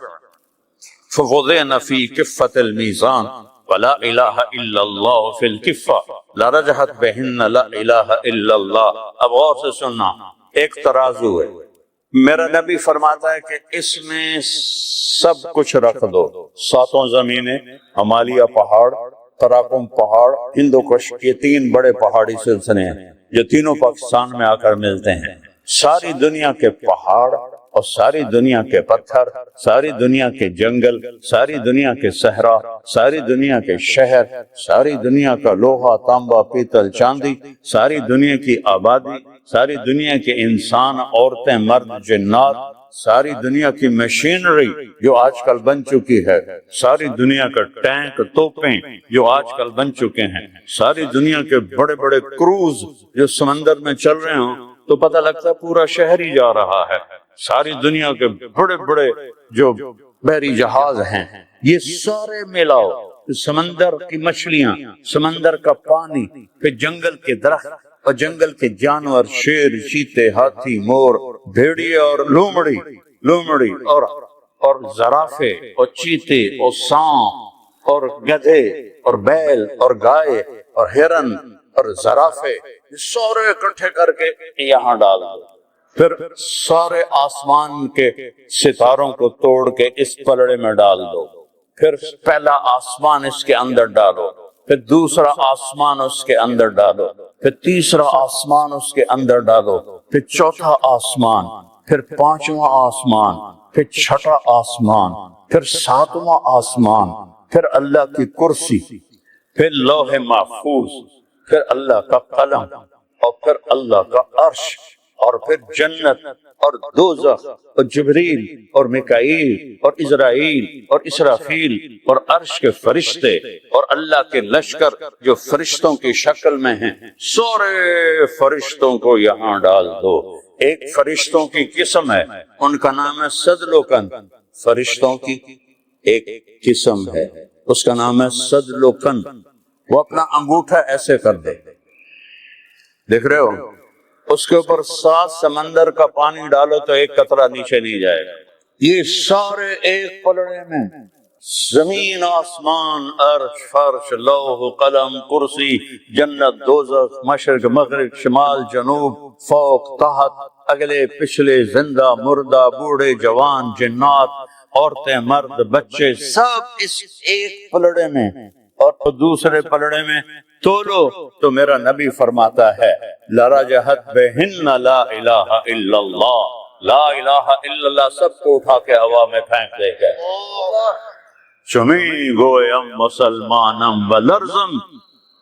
فوضعن فی کفۃ المیزان ولا الہ الا اللہ فی الکفہ لرجحت بہن لا الہ الا اللہ۔ اب غور سے سننا، ایک ترازو ہے، میرا نبی فرماتا ہے کہ اس میں سب کچھ رکھ دو، 7 زمینیں، ہمالیہ پہاڑ، قراقم پہاڑ، ہندو کش، یہ 3 بڑے پہاڑی سلسلے ہیں جو تینوں پاکستان میں آ کر ملتے ہیں۔ ساری دنیا کے پہاڑ اور ساری دنیا کے پتھر، ساری دنیا کے جنگل، ساری دنیا کے صحرا، ساری دنیا کے شہر، ساری دنیا کا لوہا، تانبا، پیتل، چاندی، ساری دنیا کی آبادی، ساری دنیا کے انسان، عورتیں، مرد، جنات، ساری دنیا کی مشینری جو آج کل بن چکی ہے، ساری دنیا کا ٹینک، توپیں جو آج کل بن چکے ہیں، ساری دنیا کے بڑے بڑے کروز جو سمندر میں چل رہے ہوں تو پتہ لگتا ہے پورا شہر ہی جا رہا ہے، ساری دنیا کے بڑے بڑے جو بحری جہاز ہیں، یہ سارے ملاؤ، سمندر کی مچھلیاں، سمندر کا پانی، پھر جنگل کے درخت اور جنگل کے جانور، شیر، چیتے، ہاتھی، مور، بھیڑیے اور لومڑی اور زرافے اور چیتے اور سانپ اور گدھے اور بیل اور گائے اور ہرن اور زرافے یہ سارے اکٹھے کر کے یہاں ڈال دو، پھر سارے آسمان کے ستاروں کو توڑ کے اس پلڑے میں ڈال دو، پھر پہلا آسمان اس کے اندر ڈالو، پھر دوسرا آسمان اس کے اندر ڈالو، پھر تیسرا آسمان اس کے اندر ڈالو، پھر چوتھا آسمان، پھر پانچواں آسمان، پھر چھٹا آسمان، پھر ساتواں آسمان، پھر اللہ کی کرسی، پھر لوح محفوظ، پھر اللہ کا قلم، اور پھر اللہ کا عرش، اور پھر جنت اور دوزخ اور جبریل اور میکائیل اور عزرائیل اور اسرافیل اور عرش کے فرشتے اور اللہ کے لشکر جو فرشتوں کی شکل میں ہیں، سارے فرشتوں کو یہاں ڈال دو۔ ایک فرشتوں کی قسم ہے، ان کا نام ہے صدلوکن، فرشتوں کی ایک قسم ہے، اس کا نام ہے صدلوکن۔ وہ اپنا انگوٹھا ایسے کر دے، دیکھ رہے ہو، اس کے اوپر 7 سمندر کا پانی ڈالو تو ایک قطرہ نیچے نہیں جائے گا۔ یہ سارے ایک پلڑے میں، زمین آسمان عرش فرش لوح قلم کرسی جنت دوزخ مشرق مغرب شمال جنوب فوق تحت اگلے پچھلے زندہ مردہ بوڑھے جوان جنات عورتیں مرد بچے سب اس ایک پلڑے میں، اور دوسرے پلڑے میں تولو تو میرا نبی فرماتا ہے لرجحت بہن لا الہ الا اللہ، لا الہ الا اللہ سب کو اٹھا کے ہوا میں پھینک دے گا۔ چمی گویم مسلمانم و لرزم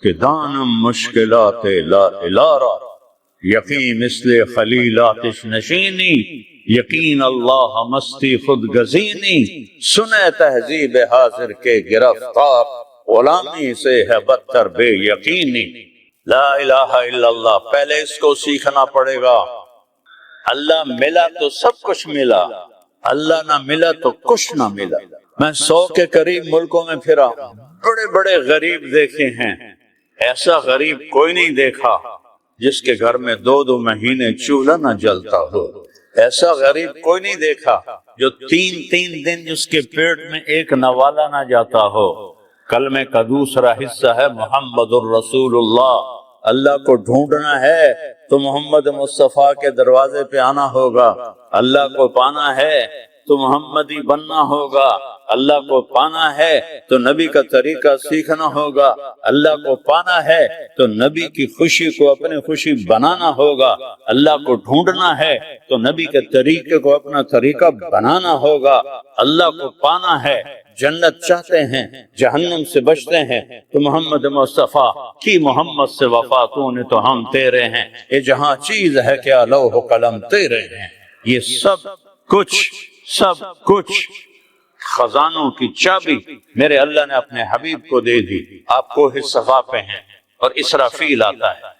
کہ دانم مشکلات لا الارا، یقین مثل خلیل آتش نشینی، یقین اللہ مستی خود گزینی، سنے تہذیب حاضر کے گرفتار، غلامی سے ہے بدتر بے یقینی۔ لا الہ الا اللہ، پہلے اس کو سیکھنا پڑے گا۔ اللہ ملا تو سب کچھ ملا، اللہ نہ ملا تو کچھ نہ ملا۔ میں 100 کے قریب ملکوں میں پھرا، بڑے بڑے غریب دیکھے ہیں، ایسا غریب کوئی نہیں دیکھا جس کے گھر میں 2 مہینے چولہا نہ جلتا ہو، ایسا غریب کوئی نہیں دیکھا جو 3 دن جس کے پیٹ میں ایک نوالا نہ جاتا ہو۔ کلمے کا دوسرا حصہ ہے محمد الرسول اللہ۔ اللہ کو ڈھونڈنا ہے تو محمد مصطفیٰ کے دروازے پہ آنا ہوگا، اللہ کو پانا ہے تو محمدی بننا ہوگا، اللہ کو پانا ہے تو نبی کا طریقہ سیکھنا ہوگا، اللہ کو پانا ہے تو نبی کی خوشی کو اپنی خوشی بنانا ہوگا، اللہ کو ڈھونڈنا ہے تو نبی کے طریقے کو اپنا طریقہ بنانا ہوگا، اللہ کو پانا ہے، جنت چاہتے ہیں جہنم سے بچتے ہیں تو محمد مصطفیٰ کی محمد سے وفا تو نے تو ہم تیرے ہیں، یہ جہاں چیز ہے کیا لوح قلم تیرے ہیں۔ یہ سب کچھ خزانوں کی چابی میرے اللہ نے اپنے حبیب کو دے دی۔ آپ کو صفا پہ ہیں اور اسرافیل آتا ہے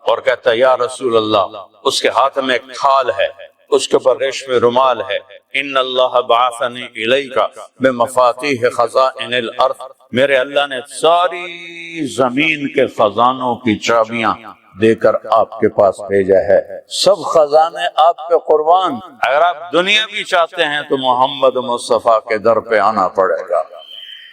اور کہتا ہے یا رسول اللہ، اس کے ہاتھ میں ایک کھال ہے، اس کے اوپر ریشم رومال ہے، ان اللہ بعثنی الیک بمفاتیح خزائن الارض، میرے اللہ نے ساری زمین کے خزانوں کی چابیاں دے کر آپ کے پاس بھیجا ہے، سب خزانے آپ پہ قربان۔ اگر آپ دنیا بھی چاہتے ہیں تو محمد مصطفیٰ کے در پہ آنا پڑے گا،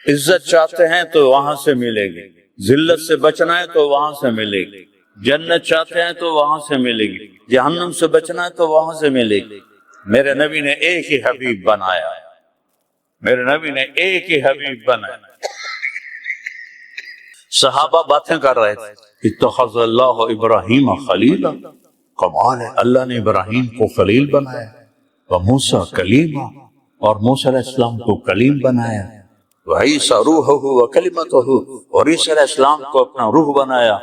عزت چاہتے ہیں تو وہاں سے ملے گی، ذلت سے بچنا ہے تو وہاں سے ملے گی، جنت چاہتے ہیں تو وہاں سے ملے گی، جہنم سے بچنا ہے تو وہاں سے ملے گی۔ میرے نبی نے ایک ہی حبیب بنایا، میرے نبی نے ایک ہی حبیب بنایا۔ صحابہ باتیں کر رہے تھے، اتخذ اللہ ابراہیم خلیلا، کمال ہے، اللہ نے ابراہیم کو خلیل بنایا، وموسیٰ کلیما، اور موسیٰ علیہ السلام کو کلیم بنایا، وعیسیٰ روحہ وکلمتہ، اور عیسیٰ علیہ السلام کو اپنا روح بنایا۔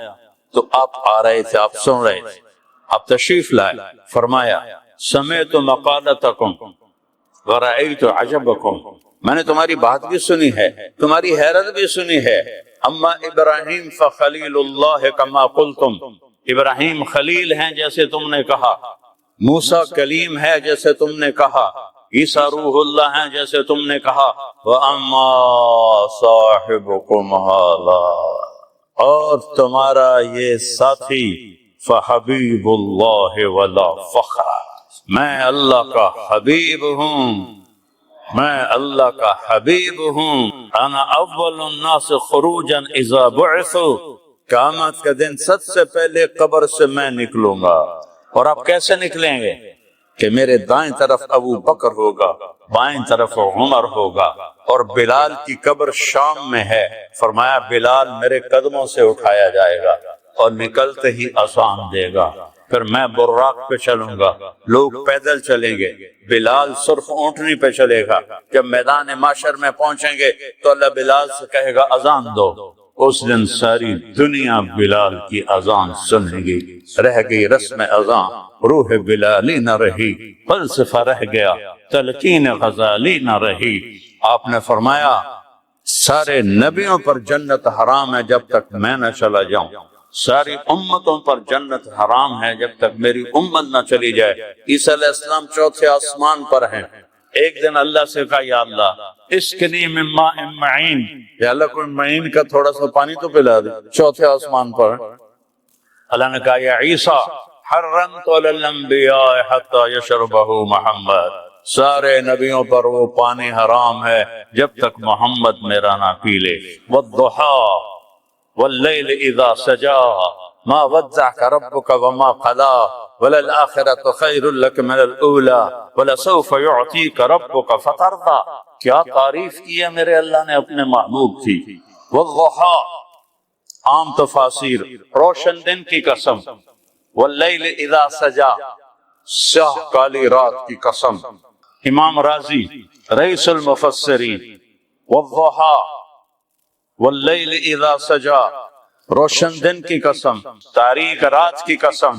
تو آپ آ رہے تھے، آپ سن رہے تھے، آپ تشریف لائے، فرمایا سمعت مقالتکم ورأیت عجبکم، میں نے تمہاری بات بھی سنی ہے، تمہاری حیرت بھی سنی ہے، اما ابراہیم فخلیل اللہ کما قلتم، ابراہیم خلیل ہیں جیسے تم نے کہا، موسیٰ کلیم ہے جیسے تم نے کہا، عیسیٰ روح اللہ ہیں جیسے تم نے کہا، وَأَمَّا صَاحِبُكُمْ هَذَا، اور تمہارا یہ ساتھی فحبیب اللہ ولا فخر، میں اللہ کا حبیب ہوں، میں اللہ کا حبیب ہوں، انا اول الناس خروجا اذا بعثوا، قیامت کے دن سب سے پہلے قبر سے میں نکلوں گا۔ اور آپ کیسے نکلیں گے؟ کہ میرے دائیں طرف ابو بکر ہوگا، بائیں طرف عمر ہوگا، اور بلال کی قبر شام میں ہے، فرمایا بلال میرے قدموں سے اٹھایا جائے گا اور نکلتے ہی اذان دے گا، پھر میں براق پہ چلوں گا، لوگ پیدل چلیں گے، بلال سرخ اونٹنی پہ چلے گا، جب میدان معاشر میں پہنچیں گے تو اللہ بلال سے کہے گا اذان دو، اس دن ساری دنیا بلال کی اذان سنے گی، رہ گئی رسم اذان، روح بلالی نہ رہی، فلسفہ رہ گیا، تلقین غزالی نہ رہی۔ آپ نے فرمایا سارے نبیوں پر جنت حرام ہے جب تک میں نہ چلا جاؤں، ساری امتوں پر جنت حرام ہے جب تک میری امت نہ چلی جائے۔ عیسیٰ علیہ السلام چوتھے آسمان پر ہیں، ایک دن اللہ سے کہا یا اللہ اسقنی من ماء معین، یا اللہ کوئی معین کا تھوڑا سا پانی تو پلا دے، چوتھے آسمان پر۔ اللہ نے کہا یا عیسیٰ حرمت علی الانبیاء حتی یشربہ محمد، سارے نبیوں پر وہ پانی حرام ہے جب تک محمد میرا نہ پی لے۔ والضحیٰ واللیل اذا سجا ما ودعک ربک وما قلا وللآخرۃ خیر لک من الاولی ولسوف یعطیک ربک فترضی۔ کیا تعریف کی ہے میرے اللہ نے اپنے محبوب کی۔ والضحیٰ عام تفاسیر روشن دن کی قسم، واللیل اذا سجا سیاہ کالی رات کی قسم۔ امام رازی رئیس المفسرین، والضحیٰ واللیل اذا سجا روشن دن کی قسم، تاریک رات کی قسم۔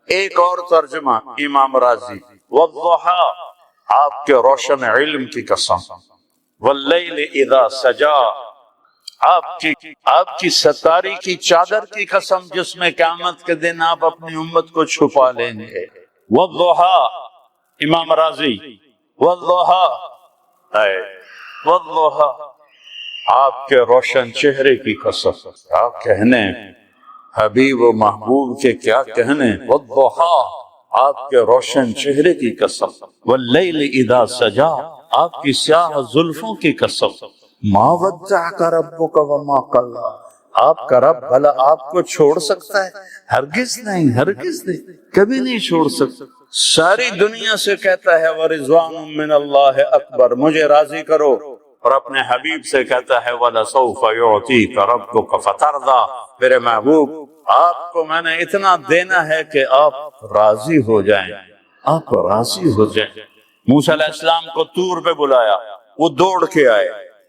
ایک اور ترجمہ امام رازی والضحیٰ آپ کے روشن علم کی قسم، واللیل اذا سجا آپ کی ستاری کی چادر کی قسم جس میں قیامت کے دن آپ اپنی امت کو چھپا لیں گے۔ والضحیٰ امام رازی والضحیٰ والضحیٰ آپ کے روشن چہرے کی قسم، آپ کہنے حبیب و محبوب کے کیا کہنے، والضحیٰ آپ کے روشن چہرے کی قسم، واللیل اذا سجا آپ کی سیاہ زلفوں کی قسم، ما ودعک ربک وما قلا آپ کا رب بھلا آپ کو چھوڑ سکتا ہے؟ ہرگز نہیں، ہرگز نہیں، کبھی نہیں چھوڑ سکتا۔ ساری دنیا سے کہتا ہے ورضوان من اللہ اکبر، مجھے راضی کرو، اور اپنے حبیب سے کہتا ہے وَلَسَوْفَ يُعْطِيكَ رَبُّكَ فَتَرْضَىٰ، میرے محبوب آپ کو میں نے اتنا دینا ہے کہ آپ راضی ہو جائیں، آپ راضی ہو جائیں۔ موسیٰ علیہ السلام کو طور پہ بلایا، وہ دوڑ کے آئے،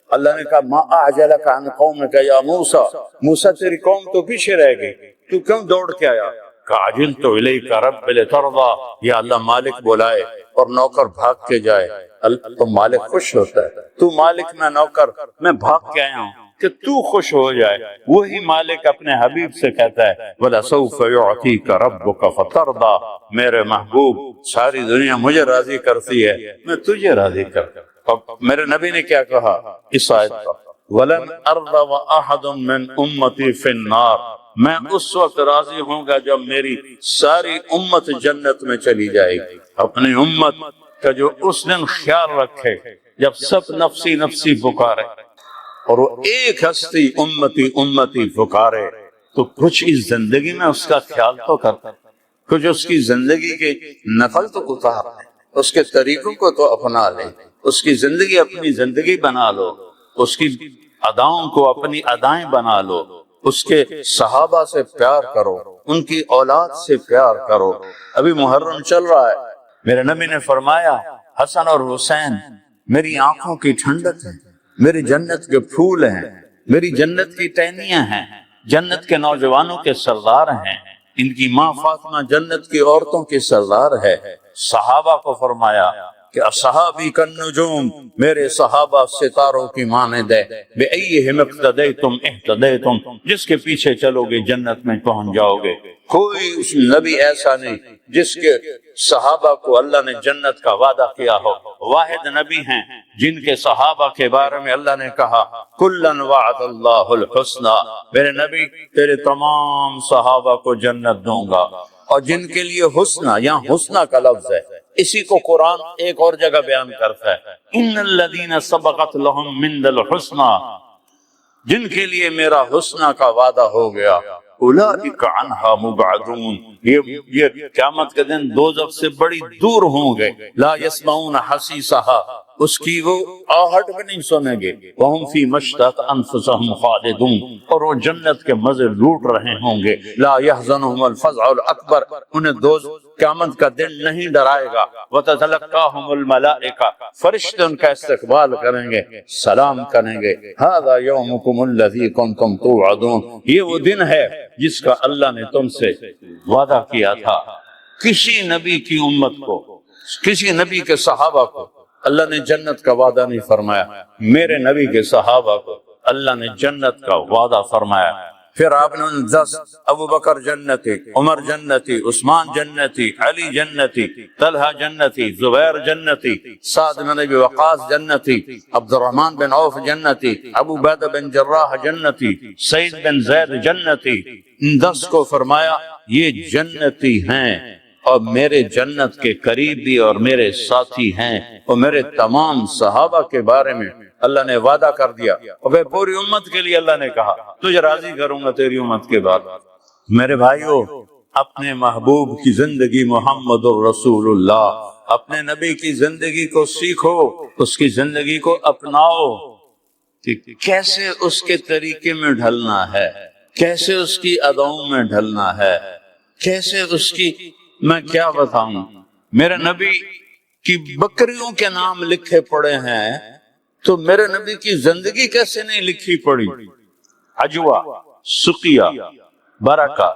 اللہ نے کہا ما اعجلک عن قومک یا موسیٰ، موسیٰ تیری قوم تو پیچھے رہ گئی، تو کیوں دوڑ کے آیا؟ کہا عجلت الیک رب لترضیٰ، یا اللہ مالک بلائے اور نوکر بھاگ کے جائے، تو مالک خوش ہوتا ہے، تو مالک میں نوکر، میں بھاگ کے آیا ہوں کہ تو خوش ہو جائے۔ وہی مالک اپنے حبیب سے کہتا ہے وَلَسَوْفَ يُعْطِيكَ رَبُّكَ فَتَرْضَىٰ، میرے محبوب ساری دنیا مجھے راضی کرتی ہے، میں تجھے راضی کرتا ہوں۔ اور میرے نبی نے کیا کہا اس آیت پر وَلَنْ أَرْضَ وَأَحَدٌ مِّنْ أُمَّتِي فِي النَّارِ، میں اس وقت راضی ہوں گا جب میری ساری امت جنت میں چلی جائے گی۔ اپنی امت کا جو اس دن خیال رکھے جب سب نفسی نفسی پکارے اور وہ ایک ہستی امتی امتی پکارے، تو کچھ اس زندگی میں اس کا خیال تو کرتا، کچھ اس کی زندگی کے نقل تو اتار لیں، اس کے طریقوں کو تو اپنا لیں، اس کی زندگی اپنی زندگی بنا لو، اس کی اداؤں کو اپنی ادائیں بنا لو، اس کے صحابہ سے پیار کرو، ان کی اولاد سے پیار کرو۔ ابھی محرم چل رہا ہے، میرے نبی نے فرمایا حسن اور حسین میری آنکھوں کی ٹھنڈک ہیں، میری جنت کے پھول ہیں، میری جنت کی ٹہنیاں ہیں، جنت کے نوجوانوں کے سردار ہیں، ان کی ماں فاطمہ جنت کی عورتوں کی سردار ہے۔ صحابہ کو فرمایا کہ اصحابی کالنجوم، میرے صحابہ ستاروں کی مانند ہے، بِأَيِّهِمْ اقْتَدَيْتُمْ اهْتَدَيْتُمْ، جس کے پیچھے چلو گے جنت میں پہنچ جاؤ گے۔ کوئی اس نبی ایسا نہیں جس کے صحابہ کو اللہ نے جنت کا وعدہ کیا ہو، واحد نبی ہیں جن کے صحابہ کے بارے میں اللہ نے کہا کُلًّا وعد اللہ الحسنى، میرے نبی تیرے تمام صحابہ کو جنت دوں گا، اور جن کے لیے حسنہ، یہاں حسنہ کا لفظ ہے، اسی کو قرآن ایک اور جگہ بیان کرتا ہے، ان الذین سبقت لہم من الحسنی، جن کے لیے میرا حسنہ کا وعدہ ہو گیا، اولئک عنہا مبعدون، یہ قیامت کے دن دوزخ سے بڑی دور ہوں گے، لا یسمعون حسیسہا، اس کی وہ آہٹ بھی نہیں سنیں گے، وہم فی مشتاق انفسہم خالدون، اور وہ جنت کے مزے لوٹ رہے ہوں گے، لا یحزنہم الفزع الاکبر، انہیں قیامت کا دن نہیں ڈرائے گا، وتتلقاہم الملائکہ، فرشتے ان کا استقبال کریں گے، سلام کریں گے، ھذا یومکم الذی کنتم توعدون، یہ وہ دن ہے جس کا اللہ نے تم سے وعدہ کیا تھا۔ کسی نبی کی امت کو، کسی نبی کے صحابہ کو اللہ نے جنت کا وعدہ نہیں فرمایا، میرے نبی کے صحابہ کو اللہ نے جنت کا وعدہ فرمایا۔ پھر آپ نے 10 ابو بکر جنتی، عمر جنتی، عثمان جنتی، علی جنتی، طلحہ جنتی، زبیر جنتی، سعد بن ابی وقاص جنتی، عبد الرحمن بن عوف جنتی، ابو عبیدہ بن جراح جنتی، سعید بن زید جنتی، ان 10 کو فرمایا یہ جنتی ہیں اور میرے جنت کے قریبی اور میرے ساتھی ہیں، اور میرے تمام صحابہ کے بارے میں اللہ نے وعدہ کر دیا، اور پھر پوری امت کے لیے اللہ نے کہا تجھے راضی کروں گا تیری امت کے بعد۔ میرے بھائیو، اپنے محبوب کی زندگی محمد الرسول اللہ، اپنے نبی کی زندگی کو سیکھو، اس کی زندگی کو اپناؤ کہ کیسے اس کے طریقے میں ڈھلنا ہے، کیسے اس کی اداؤں میں ڈھلنا ہے، کیسے اس کی، میں کیا بتاؤں، میرے نبی کی بکریوں کے نام لکھے پڑے ہیں تو میرے نبی کی زندگی کیسے نہیں لکھی پڑی؟ عجوہ، سقیہ، برکہ،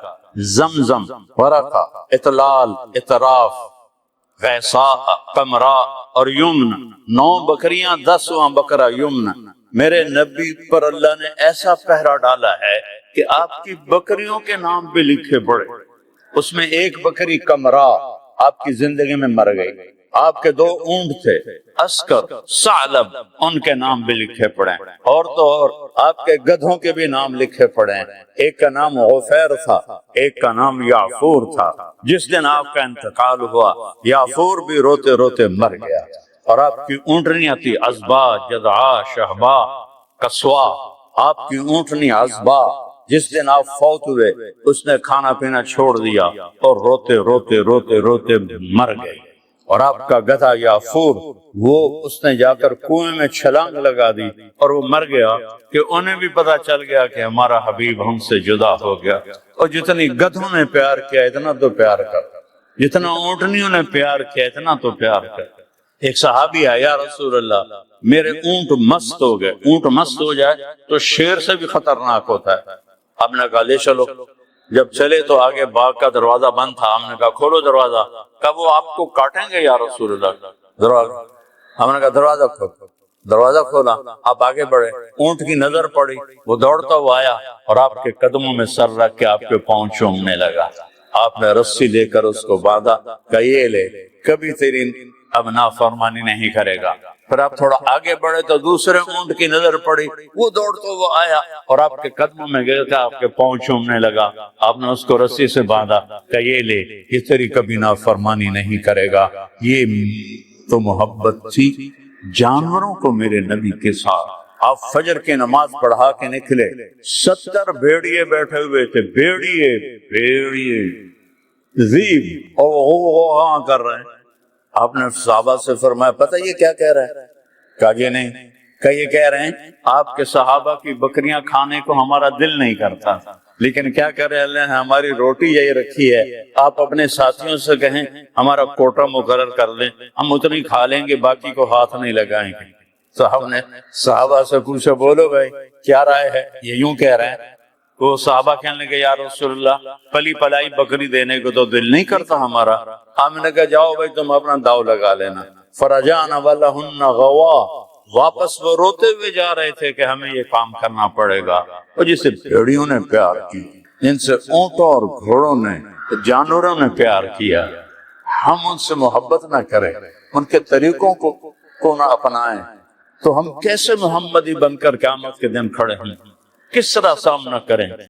زمزم، ورقہ، اطلال، اطراف، غیثاء، قمراء اور یمن، 9 بکریاں، 10واں بکرا یمن۔ میرے نبی پر اللہ نے ایسا پہرا ڈالا ہے کہ آپ کی بکریوں کے نام بھی لکھے پڑے۔ اس میں ایک بکری قمراء آپ کی زندگی میں مر گئی، آپ کے 2 اونٹ تھے، عسکر، ثعلب، ان کے نام بھی لکھے پڑے، اور تو اور آپ کے گدھوں کے بھی نام لکھے پڑے ہیں، ایک کا نام غفیر تھا، ایک کا نام یعفور تھا۔ جس دن آپ کا انتقال ہوا یعفور بھی روتے روتے مر گیا، اور آپ کی اونٹنیاں تھی عزبا، جدعا، شہبا، قصوا، آپ کی اونٹنی عزبا، جس دن آپ فوت ہوئے اس نے کھانا پینا چھوڑ دیا اور روتے روتے روتے روتے مر گئے، اور آپ کا گدھا یعفور، وہ اس نے جا کر کنویں میں چھلانگ لگا دی اور وہ مر گیا کہ انہیں بھی پتا چل گیا کہ ہمارا حبیب ہم سے جدا ہو گیا۔ اور جتنی گدھوں نے پیار کیا اتنا تو پیار کر، جتنا اونٹنیوں نے پیار کیا اتنا تو پیار کر۔ ایک صحابی آیا، یا رسول اللہ میرے اونٹ مست ہو گئے۔ اونٹ مست ہو جائے تو شیر سے بھی خطرناک ہوتا ہے۔ آپ نے کہا لے چلو، جب چلے تو آگے باغ کا دروازہ بند تھا، ہم نے کہا کھولو دروازہ، کہا وہ آپ کو کاٹیں گے یا رسول اللہ، دروازہ، ہم نے کہا دروازہ کھولو، دروازہ کھولا، آپ آگے بڑھے، اونٹ کی نظر پڑی، وہ دوڑتا ہوا آیا اور آپ کے قدموں میں سر رکھ کے آپ کے پاؤں چومنے لگا۔ آپ نے رسی لے کر اس کو باندھا، کہا یہ لے، کبھی تیری اب نافرمانی نہیں کرے گا۔ پھر آپ تھوڑا آگے بڑھے تو دوسرے اونٹ کی نظر پڑی، وہ دوڑتا ہوا آیا اور آپ کے قدموں میں گر کے آپ کے پاؤں چومنے لگا۔ آپ نے اس کو رسی سے باندھا، کہ یہ لے، یہ تیری کبھی نافرمانی نہیں کرے گا۔ یہ تو محبت تھی جانوروں کو میرے نبی کے ساتھ۔ آپ فجر کی نماز پڑھا کے نکلے، 70 بھیڑیے بیٹھے ہوئے تھے، بھیڑیے زیب، اور وہ کر رہے ہیں۔ آپ نے صحابہ سے فرمایا پتہ یہ کیا کہہ رہا ہے؟ کہا یہ نہیں، کہ یہ کہہ رہے ہیں آپ کے صحابہ کی بکریاں کھانے کو ہمارا دل نہیں کرتا، لیکن کیا کرے اللہ نے ہماری روٹی یہی رکھی ہے، آپ اپنے ساتھیوں سے کہیں ہمارا کوٹا مقرر کر لیں، ہم اتنی کھا لیں گے، باقی کو ہاتھ نہیں لگائیں گے۔ تو ہم نے صحابہ سے پوچھا بولو بھائی کیا رائے ہے؟ یہ یوں کہہ رہے ہیں۔ وہ صحابہ کہنے لگے یا رسول اللہ پلی پلائی بکری دینے کو تو دل نہیں کرتا ہمارا۔ ہم نے کہا جاؤ بھائی تم اپنا داؤ لگا لینا۔ فرجعنا ولہن غوا، واپس وہ روتے ہوئے جا رہے تھے کہ ہمیں یہ کام کرنا پڑے گا۔ اور جسے بھیڑیوں نے پیار کی، جن سے اونٹوں اور گھوڑوں نے، جانوروں نے پیار کیا، ہم ان سے محبت نہ کریں، ان کے طریقوں کو نہ اپنائیں تو ہم کیسے محمدی بن کر قیامت کے دن کھڑے ہیں؟ کس طرح سامنا کریں؟